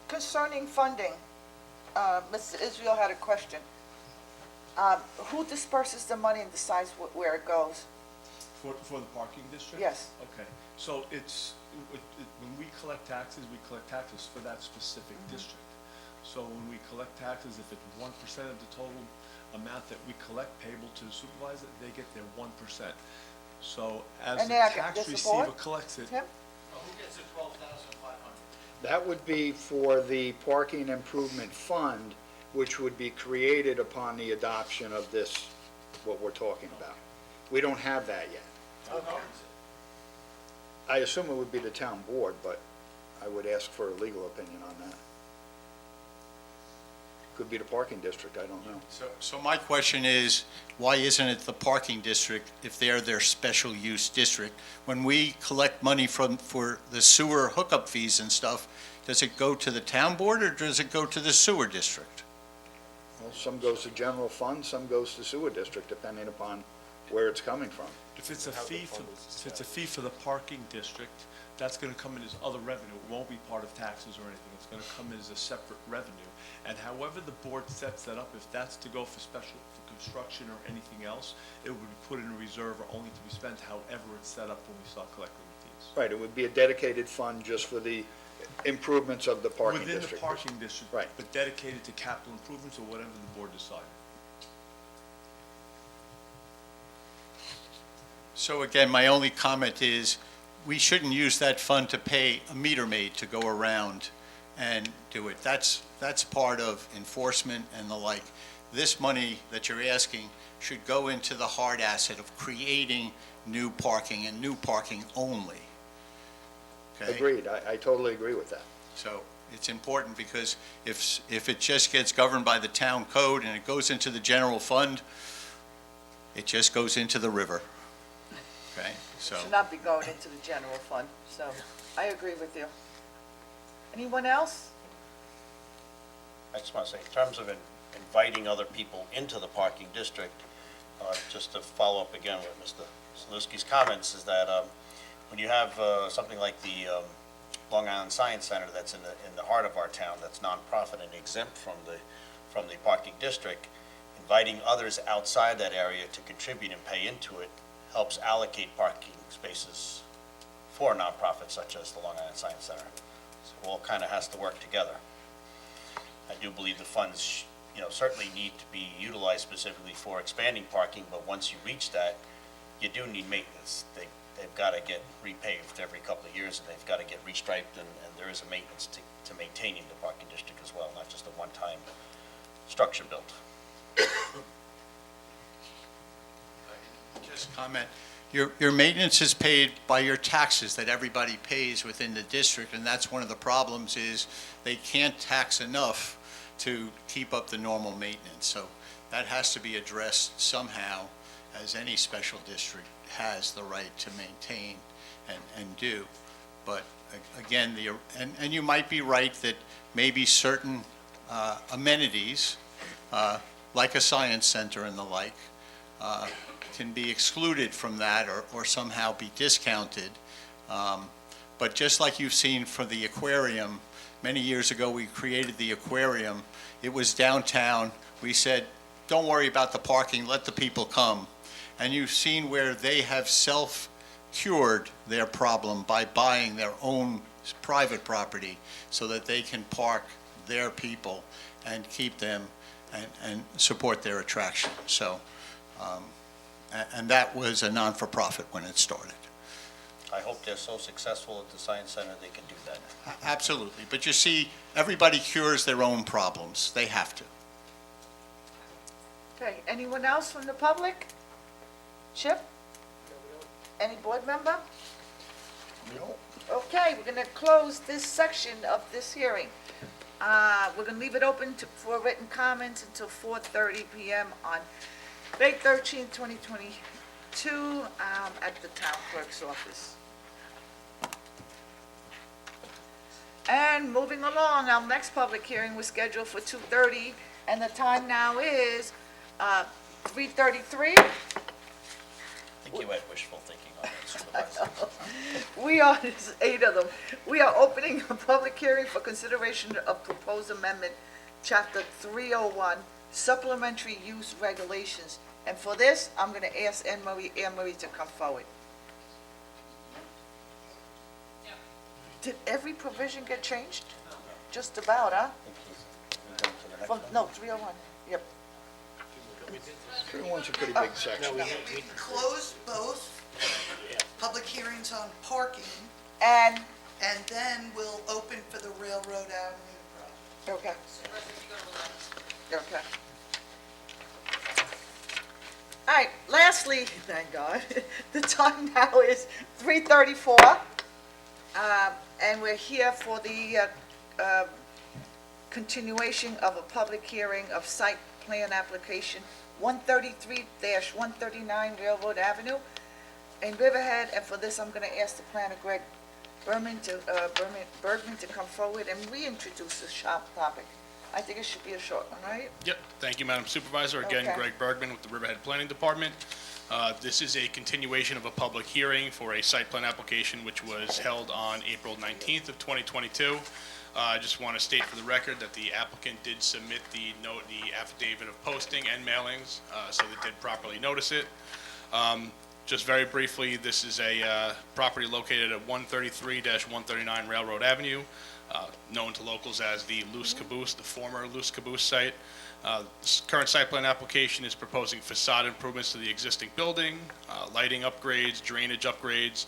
Concerning funding, Mr. Israel had a question. Who disperses the money and decides where it goes? For the parking district? Yes. Okay, so when we collect taxes for that specific district. So when we collect taxes, if it's 1% of the total amount that we collect payable to the supervisor, they get their 1%. So as And the they are- tax does the receiver board? collects it, Tim? Who gets the 12,500? That would be for the parking improvement fund, which would be created upon the adoption of this, what we're talking about. We don't have that yet. I assume it would be the town board, but I would ask for a legal opinion on that. Could be the parking district, I don't know. So my question is, why isn't it the parking district if they're their special use district? When we collect money for the sewer hookup fees and stuff, does it go to the town board or does it go to the sewer district? Well, some goes to general fund, some goes to sewer district, depending upon where it's coming from. if it's a fee for the parking district, that's gonna come in as other revenue. It won't be part of taxes or anything. It's gonna come in as a separate revenue. And however the board sets that up, if that's to go for construction or anything else, it would be put in a reserve or only to be spent however it's set up when we start collecting the fees. Right, it would be a dedicated fund just for the improvements of the parking Within district. the parking district. Right. But dedicated to capital improvements or whatever the board decided. So again, my only comment is, we shouldn't use that fund to pay a meter maid to go around and do it. That's part of enforcement and the like. This money that you're asking should go into the hard asset of creating new parking and new parking only. Okay? Agreed, I totally agree with that. So it's important because if it just gets governed by the town code and it goes into the general fund, it just goes into the river. Okay, so. Should not be going into the general fund, so I agree with you. Anyone else? I just want to say, in terms of inviting other people into the parking district, just to follow up again with Mr. Zaluski's comments, is that when you have something like the Long Island Science Center that's in the heart of our town, that's nonprofit and exempt from the parking district, inviting others outside that area to contribute and pay into it helps allocate parking spaces for nonprofits such as the Long Island Science Center. So it all kind of has to work together. I do believe the funds, certainly need to be utilized specifically for expanding parking, but once you reach that, you do need maintenance. They've got to get repaved every couple of years, and they've got to get restriped, and there is a maintenance to maintaining the parking district as well, not just a one-time structure built. Just comment, your maintenance is paid by your taxes that everybody pays within the district, and that's one of the problems is they can't tax enough to keep up the normal maintenance. So that has to be addressed somehow, as any special district has the right to maintain and do. But again, and you might be right that maybe certain amenities, like a science center and the like, can be excluded from that or somehow be discounted. But just like you've seen for the aquarium, many years ago we created the aquarium. It was downtown. We said, don't worry about the parking, let the people come. And you've seen where they have self-cured their problem by buying their own private property so that they can park their people and keep them and support their attraction. So, and that was a non-for-profit when it started. I hope they're so successful at the Science Center they can do that. Absolutely. But you see, everybody cures their own problems. They have to. Okay, anyone else from the public? Chip? Any board member? No. Okay, we're gonna close this section of this hearing. We're gonna leave it open for written comments until 4:30 PM on May 13th, 2022, at the town clerk's office. And moving along, our next public hearing was scheduled for 2:30, and the time now is 3:33. I think you had wishful thinking on that, Supervisor. We are, there's 8 of them. We are opening a public hearing for consideration of proposed amendment, Chapter 301, Supplementary Use Regulations. And for this, I'm going to ask Anne Marie to come forward. Did every provision get changed? Just about, huh? No, 301, yep. 301's a pretty big section. We closed both public hearings on parking, And, then we'll open for the Railroad Avenue project. okay. Okay. All right, lastly, thank God, the time now is 3:34. And we're here for the continuation of a public hearing of site plan application 133-139 Railroad Avenue in Riverhead. And for this, I'm going to ask the planner, Greg Bergman, to come forward and reintroduce the topic. I think it should be a short one, right? Yep, thank you, Madam Supervisor. Again, Okay. Greg Bergman with the Riverhead Planning Department. This is a continuation of a public hearing for a site plan application which was held on April 19th of 2022. I just want to state for the record that the applicant did submit the affidavit of posting and mailings, so they did properly notice it. Just very briefly, this is a property located at 133-139 Railroad Avenue, known to locals as the Loose Caboose, the former Loose Caboose site. This current site plan application is proposing facade improvements to the existing building, lighting upgrades, drainage upgrades,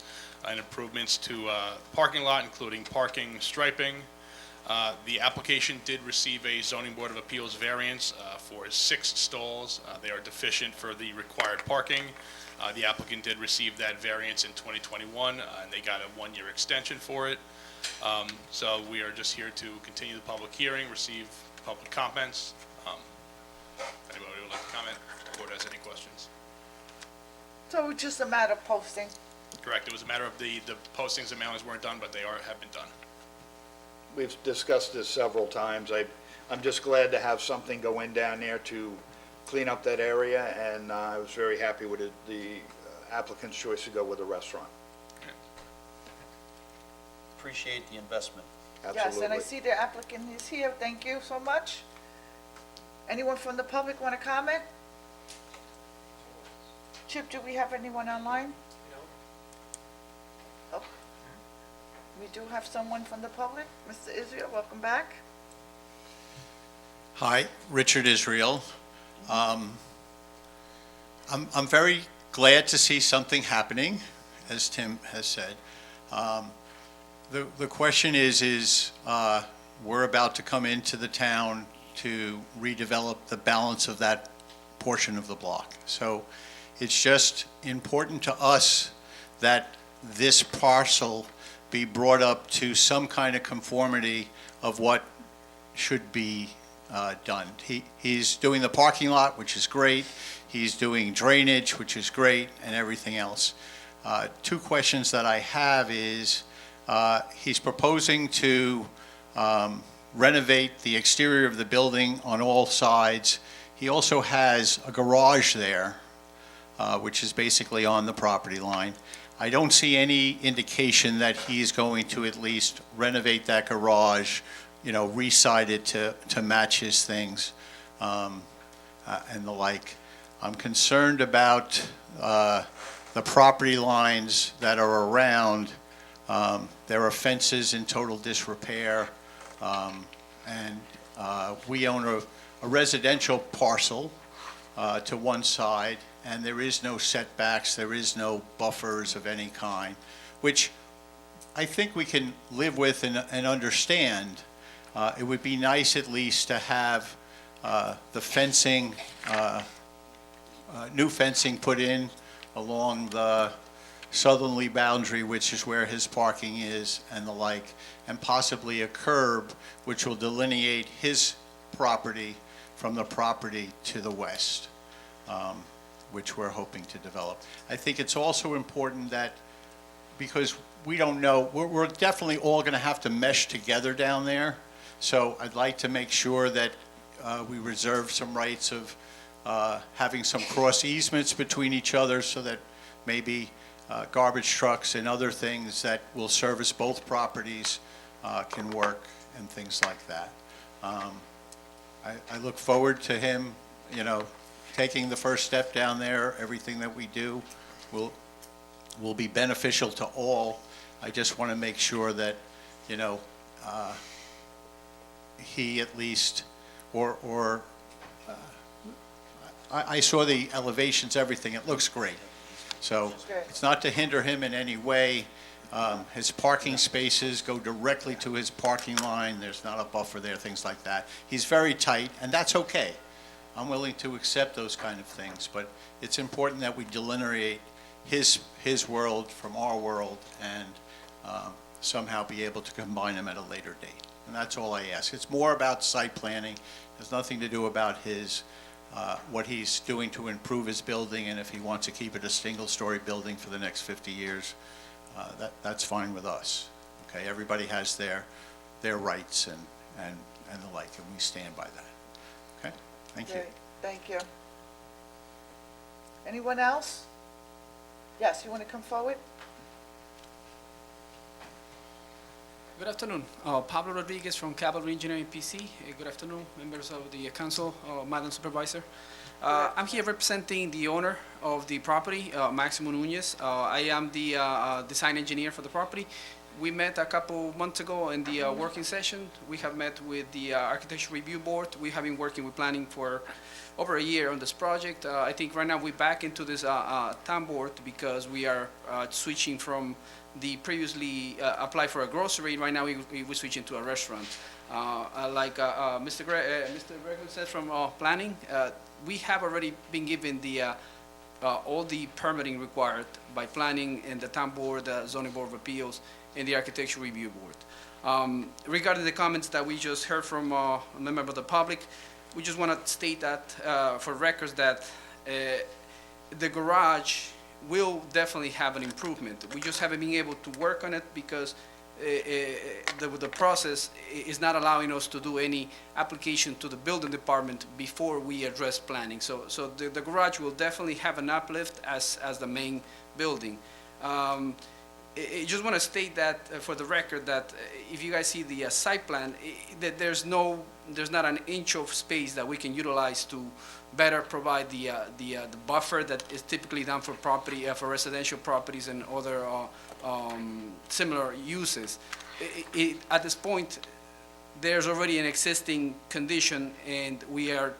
and improvements to parking lot, including parking, striping. The application did receive a Zoning Board of Appeals variance for 6 stalls. They are deficient for the required parking. The applicant did receive that variance in 2021, and they got a 1-year extension for it. So we are just here to continue the public hearing, receive public comments. If anybody would like to comment, if the board has any questions. So it's just a matter of posting. Correct, it was a matter of the postings and mailings weren't done, but they have been done. We've discussed this several times. I'm just glad to have something go in down there to clean up that area, and I was very happy with the applicant's choice to go with a restaurant. Appreciate the investment. Yes, and I see the applicant is here. Thank you so much. Anyone from the public want to comment? Chip, do we have anyone online? Oh, we do have someone from the public. Mr. Israel, welcome back. Hi, Richard Israel. I'm very glad to see something happening, as Tim has said. The question is we're about to come into the town to redevelop the balance of that portion of the block. So it's just important to us that this parcel be brought up to some kind of conformity of what should be done. He's doing the parking lot, which is great. He's doing drainage, which is great, and everything else. Two questions that I have is, he's proposing to renovate the exterior of the building on all sides. He also has a garage there, which is basically on the property line. I don't see any indication that he's going to at least renovate that garage, re-side it to match his things, and the like. I'm concerned about the property lines that are around. There are fences in total disrepair, and we own a residential parcel to one side, and there is no setbacks, there is no buffers of any kind, which I think we can live with and understand. It would be nice at least to have the fencing, new fencing put in along the southerly boundary, which is where his parking is, and the like, and possibly a curb which will delineate his property from the property to the west, which we're hoping to develop. I think it's also important that, because we don't know, we're definitely all going to have to mesh together down there, so I'd like to make sure that we reserve some rights of having some cross easements between each other, so that maybe garbage trucks and other things that will service both properties can work, and things like that. I look forward to him, taking the first step down there. Everything that we do will be beneficial to all. I just want to make sure that, he at least, I saw the elevations, everything. It looks great. So it's not to hinder him in any way. His parking spaces go directly to his parking line. There's not a buffer there, things like that. He's very tight, and that's okay. I'm willing to accept those kind of things, but it's important that we delineate his world from our world, and somehow be able to combine them at a later date. And that's all I ask. It's more about site planning. It has nothing to do about his what he's doing to improve his building, and if he wants to keep it a single-story building for the next 50 years, that's fine with us. Okay, everybody has their rights and the like, and we stand by that. Okay, thank you. Great. Thank you. Anyone else? Yes, you want to come forward? Good afternoon. Pablo Rodriguez from Cavalry Engineering PC. Good afternoon, members of the council, Madam Supervisor. I'm here representing the owner of the property, Maximo Nunez. I am the design engineer for the property. We met a couple months ago in the working session. We have met with the Architecture Review Board. We have been working with planning for over a year on this project. I think right now we're back into this town board because we are switching from the previously applied for a grocery. Right now we're switching to a restaurant. Like Mr. Gregory said from planning, we have already been given the all the permitting required by planning and the town board, the zoning board of appeals, and the architecture review board. Regarding the comments that we just heard from a member of the public, we just want to state that for records that the garage will definitely have an improvement. We just haven't been able to work on it because the process is not allowing us to do any application to the building department before we address planning. So the garage will definitely have an uplift as the main building. I just want to state that for the record that if you guys see the site plan, that there's not an inch of space that we can utilize to better provide the buffer that is typically done for property, for residential properties and other similar uses. At this point, there's already an existing condition, and we are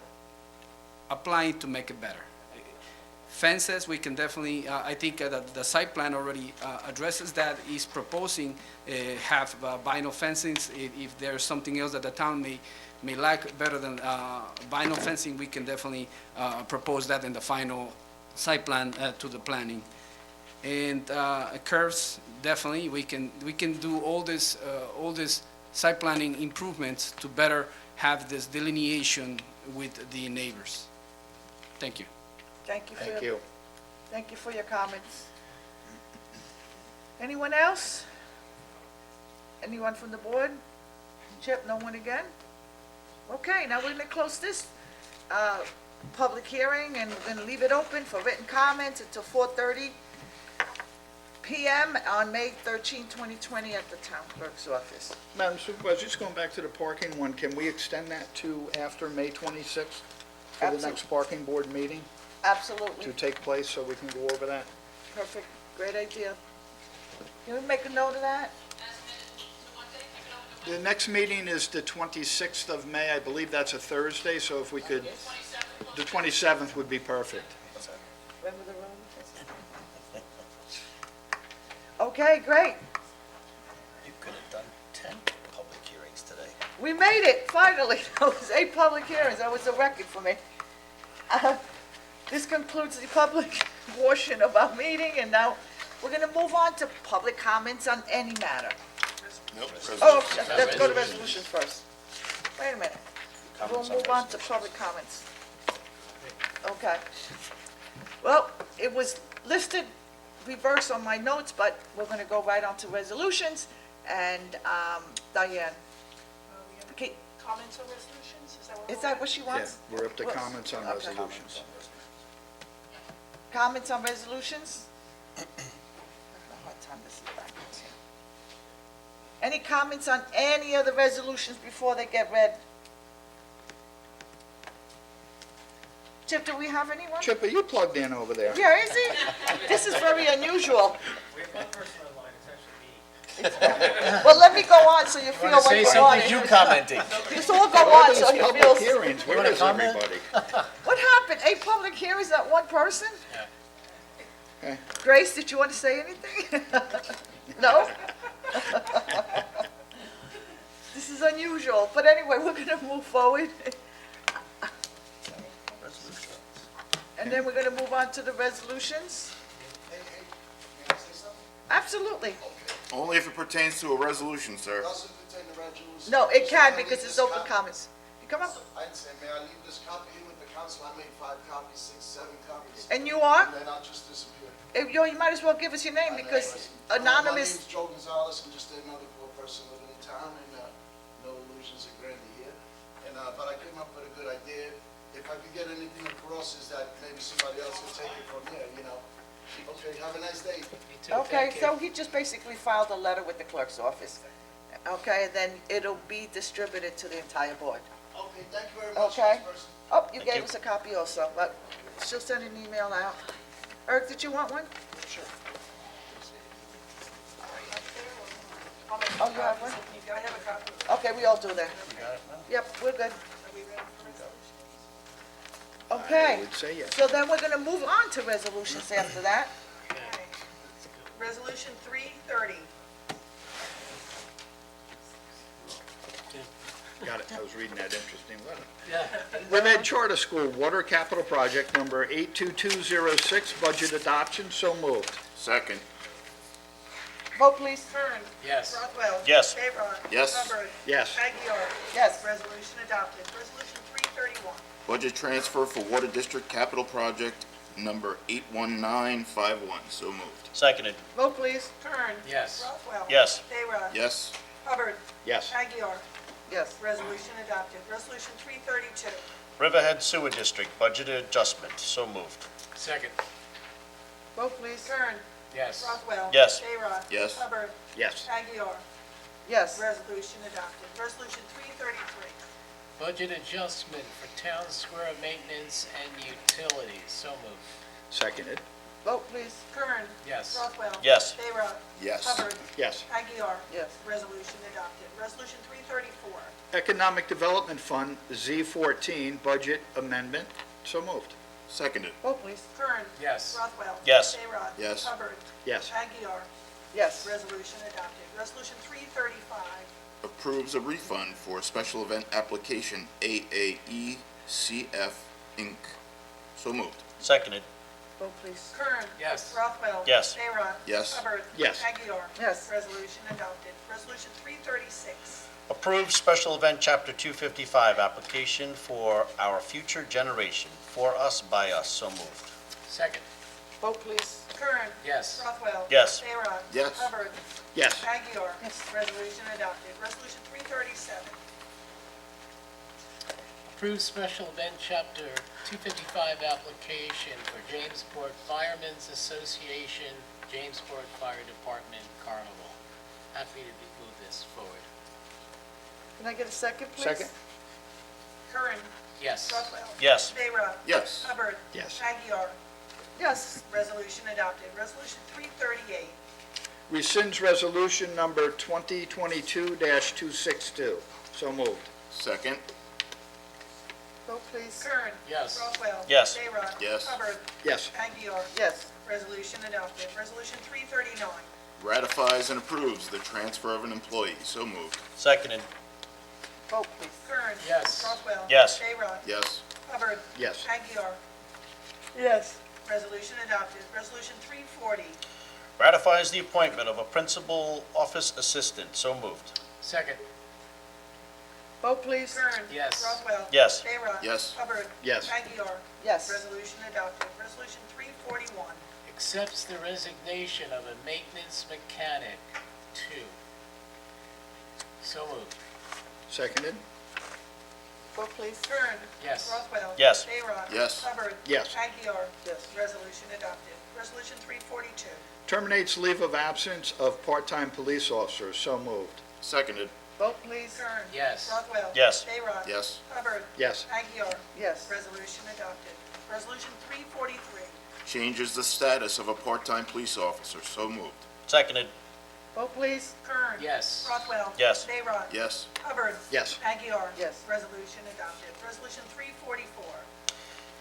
applying to make it better. Fences, we can definitely, I think that the site plan already addresses that. He's proposing have vinyl fencing. If there's something else that the town may like better than vinyl fencing, we can definitely propose that in the final site plan to the planning. And curves, definitely, we can do all this site planning improvements to better have this delineation with the neighbors. Thank you. Thank you for Thank your, you. thank you for your comments. Anyone else? Anyone from the board? Chip, no one again? Okay, now we're gonna close this public hearing, and we're gonna leave it open for written comments until 4:30 PM on May 13, 2020 at the town clerk's office. Madam Supervisor, just going back to the parking one, can we extend that to after May 26th for the next parking board meeting Absolutely, to take place, so we can go over that? perfect, great idea. Can we make a note of that? The next meeting is the 26th of May. I believe that's a Thursday, so if we could, the 27th would be perfect. Remember the road? Okay, great. You could have done 10 public hearings today. We made it, finally. That was 8 public hearings. That was a record for me. This concludes the public portion of our meeting, and now we're going to move on to public comments on any matter. Nope. Oh, let's go to resolutions first. Wait a minute. We'll move on to public comments. Okay. Well, it was listed reverse on my notes, but we're going to go right on to resolutions. And Diane. Okay. Comments on resolutions, is that what? Is that what she Yeah, wants? we're up to comments on Okay. resolutions. Comments on resolutions? I have a hard time to see backwards here. Any comments on any of the resolutions before they get read? Chip, do we have anyone? Chip, are you plugged in over there? Yeah, is he? This is very unusual. We have one person online, it's actually me. Well, let me go on so you feel Want to like say we're on something, you it. commenting? Just all go on so These you public feel. hearings, where wanna is comment? everybody? What happened? 8 public hearings, that one person? Okay. Grace, did you want to say anything? No? This is unusual, but anyway, we're going to move forward. And then we're going to move on to the resolutions. May I say something? Absolutely. Only if it pertains to a resolution, sir. Doesn't pertain to resolutions. No, it can May I because leave it's this open copy? comments. You come up, I'd say, may I leave this copy here with the council? I made 5 copies, 6, 7 copies. and you are? And then I'll just disappear. You might as well give us your name because anonymous. My name's Joe Gonzalez. I'm just another poor person living in town, and no illusions of grandeur here. And but I came up with a good idea. If I could get anything across, is that maybe somebody else will take it from there, you know? Okay, have a nice day. Me too, Okay, thank you. so he just basically filed a letter with the clerk's office. Okay, and then it'll be distributed to the entire board. Okay, thank you very much. Okay. Ms. Person. Oh, you Thank gave you. us a copy also, but she'll send an email out. Eric, did you want one? Sure. Oh, you have one? I have a copy. Okay, we all do that. Yep, we're good. Okay, I would say yes. so then we're gonna move on to resolutions after that. Resolution 330. Got it, I was reading that interesting letter. Yeah. Riverhead Charter School Water Capital Project Number 82206, budget adoption, so moved. Second. Vote please. Kern. Yes. Rothwell. Yes. Avon. Yes. Hubbard. Yes. Aguilar. Yes. Resolution adopted. Resolution 331. Budget transfer for Water District Capital Project number 81951. So moved. Seconded. Vote, please. Kern. Yes. Rothwell. Yes. Bayrock. Yes. Hubbard. Yes. Aguiar. Yes. Resolution adopted. Resolution 332. Riverhead Sewer District Budget Adjustment. So moved. Second. Vote, please. Kern. Yes. Rothwell. Yes. Bayrock. Yes. Hubbard. Yes. Aguiar. Yes. Resolution adopted. Resolution 333. Budget adjustment for town square maintenance and utilities. So moved. Seconded. Vote, please. Kern. Yes. Rothwell. Yes. Bayrock. Yes. Hubbard. Yes. Aguiar. Yes. Resolution adopted. Resolution 334. Economic Development Fund, Z14, Budget Amendment. So moved. Seconded. Vote, please. Kern. Yes. Rothwell. Yes. Bayrock. Yes. Hubbard. Yes. Aguiar. Yes. Resolution adopted. Resolution 335. Approves a refund for special event application AAECF Inc. So moved. Seconded. Vote, please. Kern. Yes. Rothwell. Yes. Bayrock. Yes. Hubbard. Yes. Aguiar. Yes. Resolution adopted. Resolution 336. Approve special event Chapter 255 application for Our Future Generation, For Us, By Us. So moved. Second. Vote, please. Kern. Yes. Rothwell. Yes. Bayrock. Yes. Hubbard. Yes. Aguiar. Yes. Resolution adopted. Resolution 337. Approve special event Chapter 255 application for Jamesport Firemen's Association, Jamesport Fire Department Carnival. Happy to move this forward. Can I get a second, please? Second. Kern. Yes. Rothwell. Yes. Bayrock. Yes. Hubbard. Yes. Aguiar. Yes. Resolution adopted. Resolution 338. Rescinds resolution number 2022-262. So moved. Second. Vote, please. Kern. Yes. Rothwell. Yes. Bayrock. Yes. Hubbard. Yes. Aguiar. Yes. Resolution adopted. Resolution 339. Ratifies and approves the transfer of an employee. So moved. Seconded. Vote, please. Kern. Yes. Rothwell. Yes. Bayrock. Yes. Hubbard. Yes. Aguiar. Yes. Resolution adopted. Resolution 340. Ratifies the appointment of a principal office assistant. So moved. Second. Vote, please. Kern. Yes. Rothwell. Yes. Bayrock. Yes. Hubbard. Yes. Aguiar. Yes. Resolution adopted. Resolution 341. Accepts the resignation of a maintenance mechanic 2. So moved. Seconded. Vote, please. Kern. Yes. Rothwell. Yes. Bayrock. Yes. Hubbard. Yes. Aguiar. Yes. Resolution adopted. Resolution 342. Terminates leave of absence of part-time police officers. So moved. Seconded. Vote, please. Kern. Yes. Rothwell. Yes. Bayrock. Yes. Hubbard. Yes. Aguiar. Yes. Resolution adopted. Resolution 343. Changes the status of a part-time police officer. So moved. Seconded. Vote, please. Kern. Yes. Rothwell. Yes. Bayrock. Yes. Hubbard. Yes. Aguiar. Yes. Resolution adopted. Resolution 344.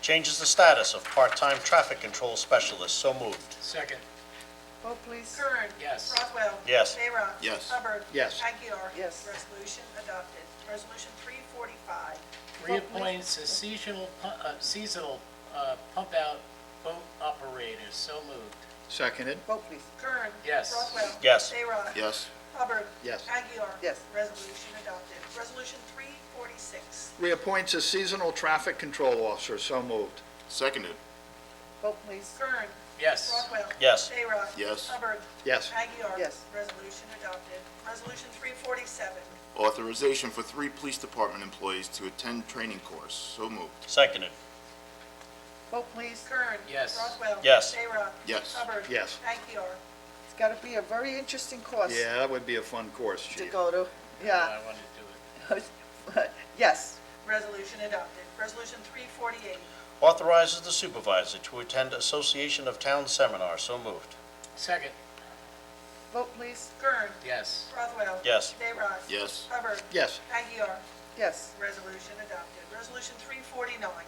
Changes the status of part-time traffic control specialist. So moved. Second. Vote, please. Kern. Yes. Rothwell. Yes. Bayrock. Yes. Hubbard. Yes. Aguiar. Yes. Resolution adopted. Resolution 345. Reappoints a seasonal pump-out boat operator. So moved. Seconded. Vote, please. Kern. Yes. Rothwell. Yes. Bayrock. Yes. Hubbard. Yes. Aguiar. Yes. Resolution adopted. Resolution 346. Reappoints a seasonal traffic control officer. So moved. Seconded. Vote, please. Kern. Yes. Rothwell. Yes. Bayrock. Yes. Hubbard. Yes. Aguiar. Yes. Resolution adopted. Resolution 347. Authorization for 3 police department employees to attend training course. So moved. Seconded. Vote, please. Kern. Yes. Rothwell. Yes. Bayrock. Yes. Hubbard. Yes. Aguiar. It's got to be a very interesting course Yeah, that would be a fun course, to Chief. go to. I Yeah. wanted to do it. Yes. Resolution adopted. Resolution 348. Authorizes the supervisor to attend Association of Towns seminar. So moved. Second. Vote, please. Kern. Yes. Rothwell. Yes. Bayrock. Yes. Hubbard. Yes. Aguiar. Yes. Resolution adopted. Resolution 349.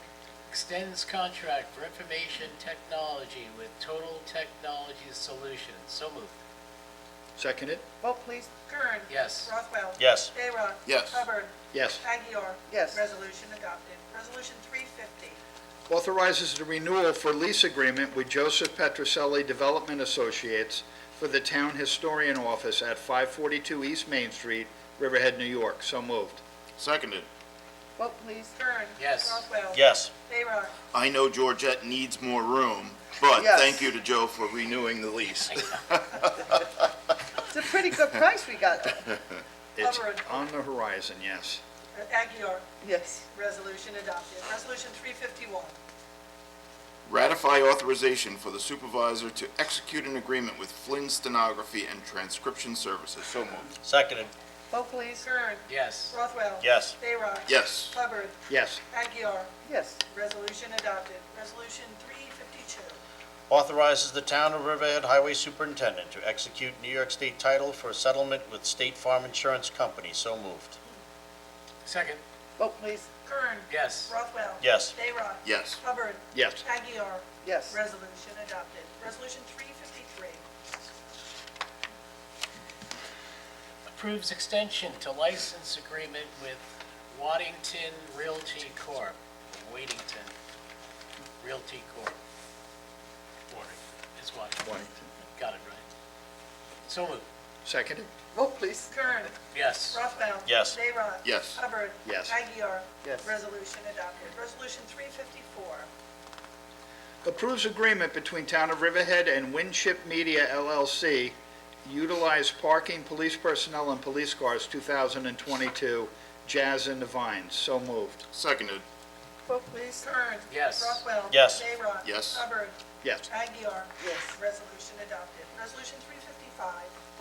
Extends contract for information technology with Total Technology Solutions. So moved. Seconded. Vote, please. Kern. Yes. Rothwell. Yes. Bayrock. Yes. Hubbard. Yes. Aguiar. Yes. Resolution adopted. Resolution 350. Authorizes the renewal for lease agreement with Joseph Petroselli Development Associates for the Town Historian Office at 542 East Main Street, Riverhead, New York. So moved. Seconded. Vote, please. Kern. Yes. Rothwell. Yes. Bayrock. I know Georgette needs more room, but Yes. thank you to Joe for renewing the lease. It's a pretty good price we got. It's Hubbard. on the horizon, yes. Aguirre. Yes. Resolution adopted. Resolution 351. Ratify authorization for the supervisor to execute an agreement with Flynn Stenography and Transcription Services. So moved. Seconded. Vote, please. Kern. Yes. Rothwell. Yes. Bayrock. Yes. Hubbard. Yes. Aguirre. Yes. Resolution adopted. Resolution 352. Authorizes the Town of Riverhead Highway Superintendent to execute New York State title for a settlement with State Farm Insurance Company. So moved. Second. Vote, please. Kern. Yes. Rothwell. Yes. Bayrock. Yes. Hubbard. Yes. Aguirre. Yes. Resolution adopted. Resolution 353. Approves extension to license agreement with Waddington Realty Corp. Waddington Realty Corp. It's Waddington. Got it right. So moved. Seconded? Vote, please. Kern. Yes. Rothwell. Yes. Bayrock. Yes. Hubbard. Yes. Aguirre. Yes. Resolution adopted. Resolution 354. Approves agreement between Town of Riverhead and Winship Media LLC, utilize parking, police personnel, and police cars 2022, Jazz in the Vines. So moved. Seconded. Vote, please. Kern. Yes. Rothwell. Yes. Bayrock. Yes. Hubbard. Yes. Aguirre. Yes. Resolution adopted. Resolution 355.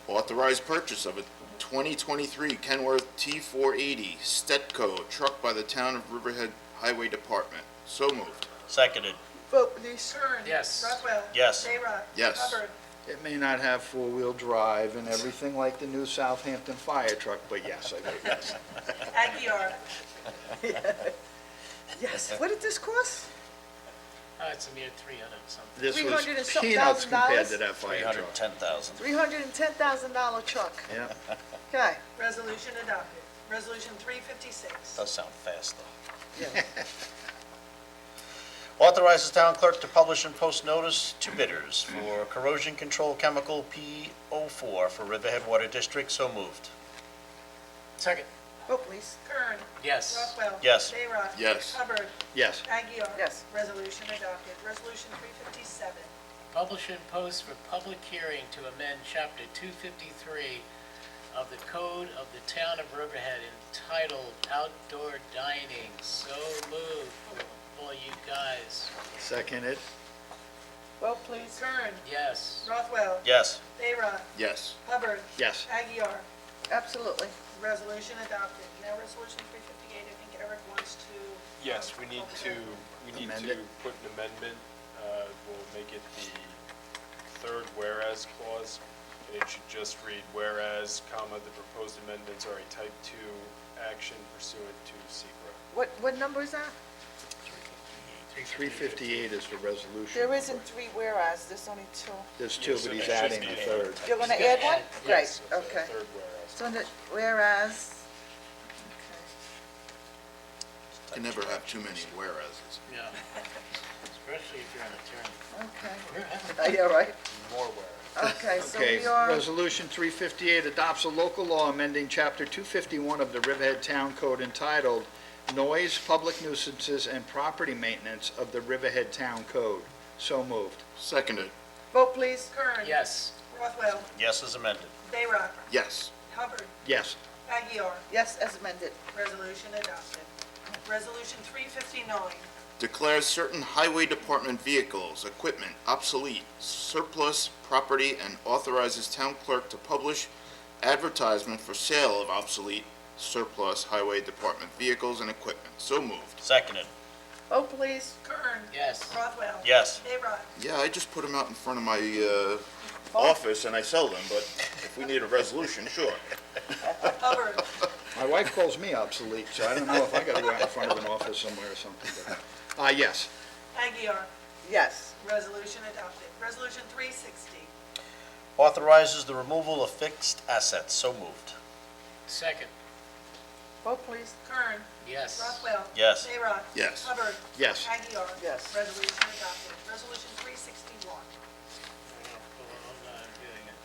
Authorized purchase of a 2023 Kenworth T480 Stetco truck by the Town of Riverhead Highway Department. So moved. Seconded. Vote, please. Kern. Yes. Rothwell. Yes. Bayrock. Yes. Hubbard. It may not have four-wheel drive and everything like the new Southampton fire truck, but yes, I vote yes. Aguirre. Yes. What did this cost? It's a mere 300 something. This 300 and was something peanuts thousand compared dollars? to that fire truck. $310,000. $310,000 truck. Yeah. Okay. Resolution adopted. Resolution 356. Does sound fast, though. Yeah. Authorizes town clerk to publish and post notice to bidders for corrosion control chemical P04 for Riverhead Water District. So moved. Second. Vote, please. Kern. Yes. Rothwell. Yes. Bayrock. Yes. Hubbard. Yes. Aguirre. Yes. Resolution adopted. Resolution 357. Publish and post for public hearing to amend Chapter 253 of the Code of the Town of Riverhead entitled Outdoor Dining. So moved for all you guys. Seconded? Vote, please. Kern. Yes. Rothwell. Yes. Bayrock. Yes. Hubbard. Yes. Aguirre. Absolutely. Resolution adopted. Now, Resolution 358, I think Eric wants to... Yes, we need to Amend it. put an amendment. We'll make it the third whereas clause, and it should just read, whereas, comma, the proposed amendments are a type 2 action pursuant to SECRA. What number is that? 358 is the resolution. There isn't three whereas, there's only two. There's two, Yes, but it he's should adding be the a third. You're gonna add one? Yes, Great, it's the okay. third whereas. So, whereas, Can never have too many whereases. Yeah. Especially if you're an attorney. okay. Yeah, right. More whereas. Okay, so Okay, we are, Resolution 358 adopts a local law amending Chapter 251 of the Riverhead Town Code entitled Noise, Public Nuisances, and Property Maintenance of the Riverhead Town Code. So moved. Seconded. vote, please. Kern. Yes. Rothwell. Yes is amended. Bayrock. Yes. Hubbard. Yes. Aguirre. Yes, as amended. Resolution adopted. Resolution 359. Declares certain highway department vehicles, equipment obsolete, surplus property, and authorizes town clerk to publish advertisement for sale of obsolete, surplus highway department vehicles and equipment. So moved. Seconded. Vote, please. Kern. Yes. Rothwell. Yes. Bayrock. Yeah, I just put them out in front of my office and I sell them, but if we need a resolution, sure. Hubbard. My wife calls me obsolete, so I don't know if I gotta go out in front of an office somewhere or something. Yes. Aguirre. Yes. Resolution adopted. Resolution 360. Authorizes the removal of fixed assets. So moved. Second. Vote, please. Kern. Yes. Rothwell. Yes. Bayrock. Yes. Hubbard. Yes. Aguirre. Yes. Resolution adopted. Resolution 361. I'm not doing it.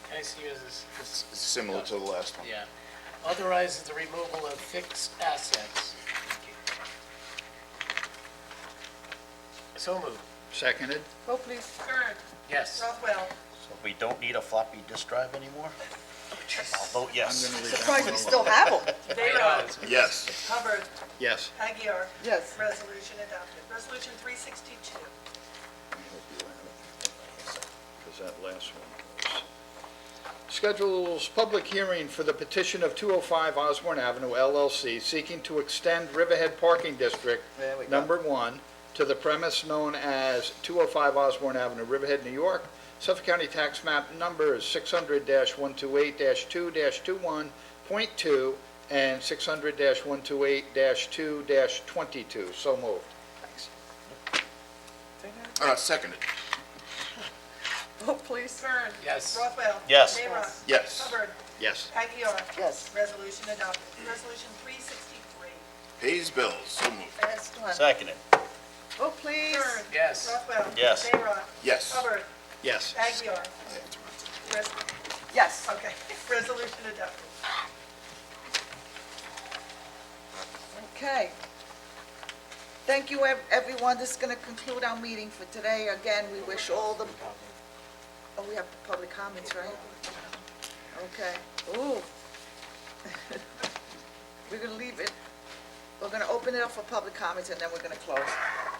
Can I see yours? Similar to the last one. Yeah. authorizes the removal of fixed assets. So moved. Seconded? Vote please. Kern. Yes. Rothwell. So we don't need a floppy disk drive anymore? I'll vote yes. I'm gonna leave that Surprised one we alone. still have them. Bayrock. Yes. Hubbard. Yes. Aguirre. Yes. Resolution adopted. Resolution 362. I hope you have it, because that last one was. Schedules public hearing for the petition of 205 Osborne Avenue LLC seeking to extend Riverhead Parking District There we go. Number 1 to the premise known as 205 Osborne Avenue, Riverhead, New York, Suffolk County Tax Map numbers 600-128-2-21.2 and 600-128-2-22. So moved. Thanks. Seconded. Vote please. Kern. Yes. Rothwell. Yes. Bayrock. Yes. Hubbard. Yes. Aguirre. Yes. Resolution adopted. Resolution 363. Pays bills. So moved. Excellent. Seconded. Vote please. Kern. Yes. Rothwell. Yes. Bayrock. Yes. Hubbard. Yes. Aguirre. Yes. Okay, resolution adopted. Okay. Thank you, everyone. This is going to conclude our meeting for today. Again, we wish all the, oh, we have public comments, right? Okay. Ooh. We're going to leave it. We're going to open it up for public comments, and then we're going to close.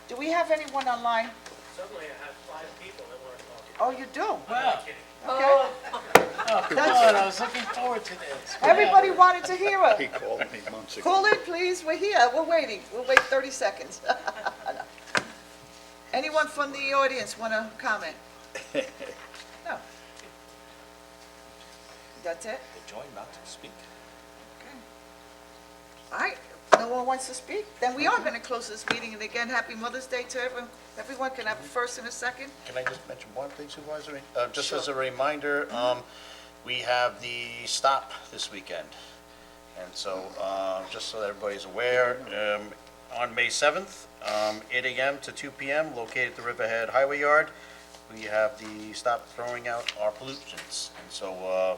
Do we have anyone online? Suddenly I have 5 people that want to talk. Oh, you do? Wow. Okay. Oh, come on, I was looking forward to this. Everybody wanted to hear He it. called me months ago. Call in, please. We're here. We're waiting. We'll wait 30 seconds. Anyone from the audience want to comment? No. That's it? They joined not to speak. Okay. All right. No one wants to speak? Then we are going to close this meeting. And again, happy Mother's Day to everyone. Everyone can have a first and a second. Can I just mention one thing, Supervisor? Just Sure. as a reminder, we have the stop this weekend. And so, just so that everybody's aware, on May 7th, 8 a.m. to 2 p.m., located at the Riverhead Highway Yard, we have the stop throwing out our pollutants. And so,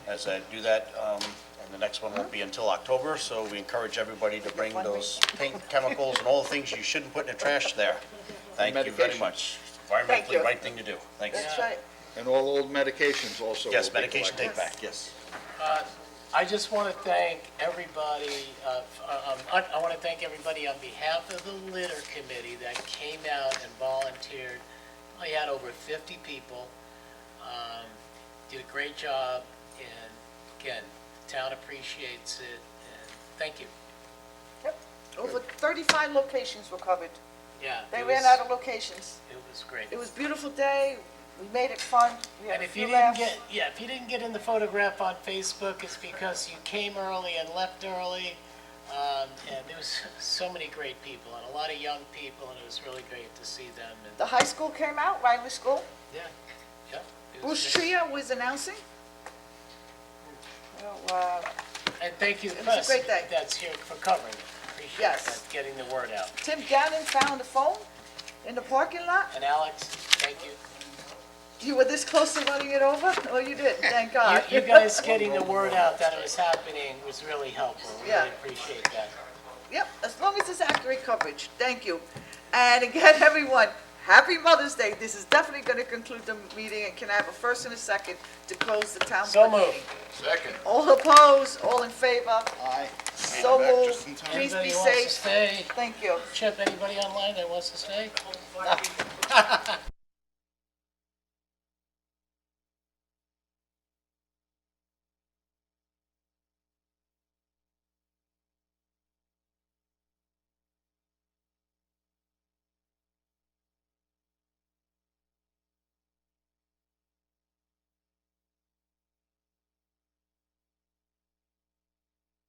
as I do that, and the next one won't be until October, so we encourage everybody to bring those paint chemicals and all the things you shouldn't put in the trash there. Thank you very Medications. much. Thank Environmentally you. right thing to do. Thanks. That's right. And all old medications also. Yes, will be medication collected. take back, yes. I just want to thank everybody, I want to thank everybody on behalf of the litter committee that came out and volunteered. I had over 50 people, did a great job, and again, the town appreciates it, and thank you. Yep. Over 35 locations were covered. Yeah. They it ran was- out of locations. It was great. It was a beautiful day. We made it fun. We had And a if few you didn't laughs. get, yeah, if you didn't get in the photograph on Facebook, it's because you came early and left early. And there was so many great people and a lot of young people, and it was really great to see them. And The high school came out, Riley School. yeah, yeah. it was Bruce great. Tria was announcing. Oh, And thank you, It was a Chris, great day. that's here for covering it. Appreciate Yes. that, getting the word out. Tim Gannon found a phone in the parking lot. And Alex, thank you. You were this close to running it over? Oh, you did, thank God. You guys getting the word out that it was happening was really helpful. We Yeah. really appreciate that. Yep, as long as it's accurate coverage. Thank you. And again, everyone, happy Mother's Day. This is definitely going to conclude the meeting, and can I have a first and a second to close the town So board moved. meeting? Second. All opposed, all in favor? Aye. So Back moved. just in time. Please be Anybody wants to safe. stay? Thank you. Chip, anybody online that wants to stay?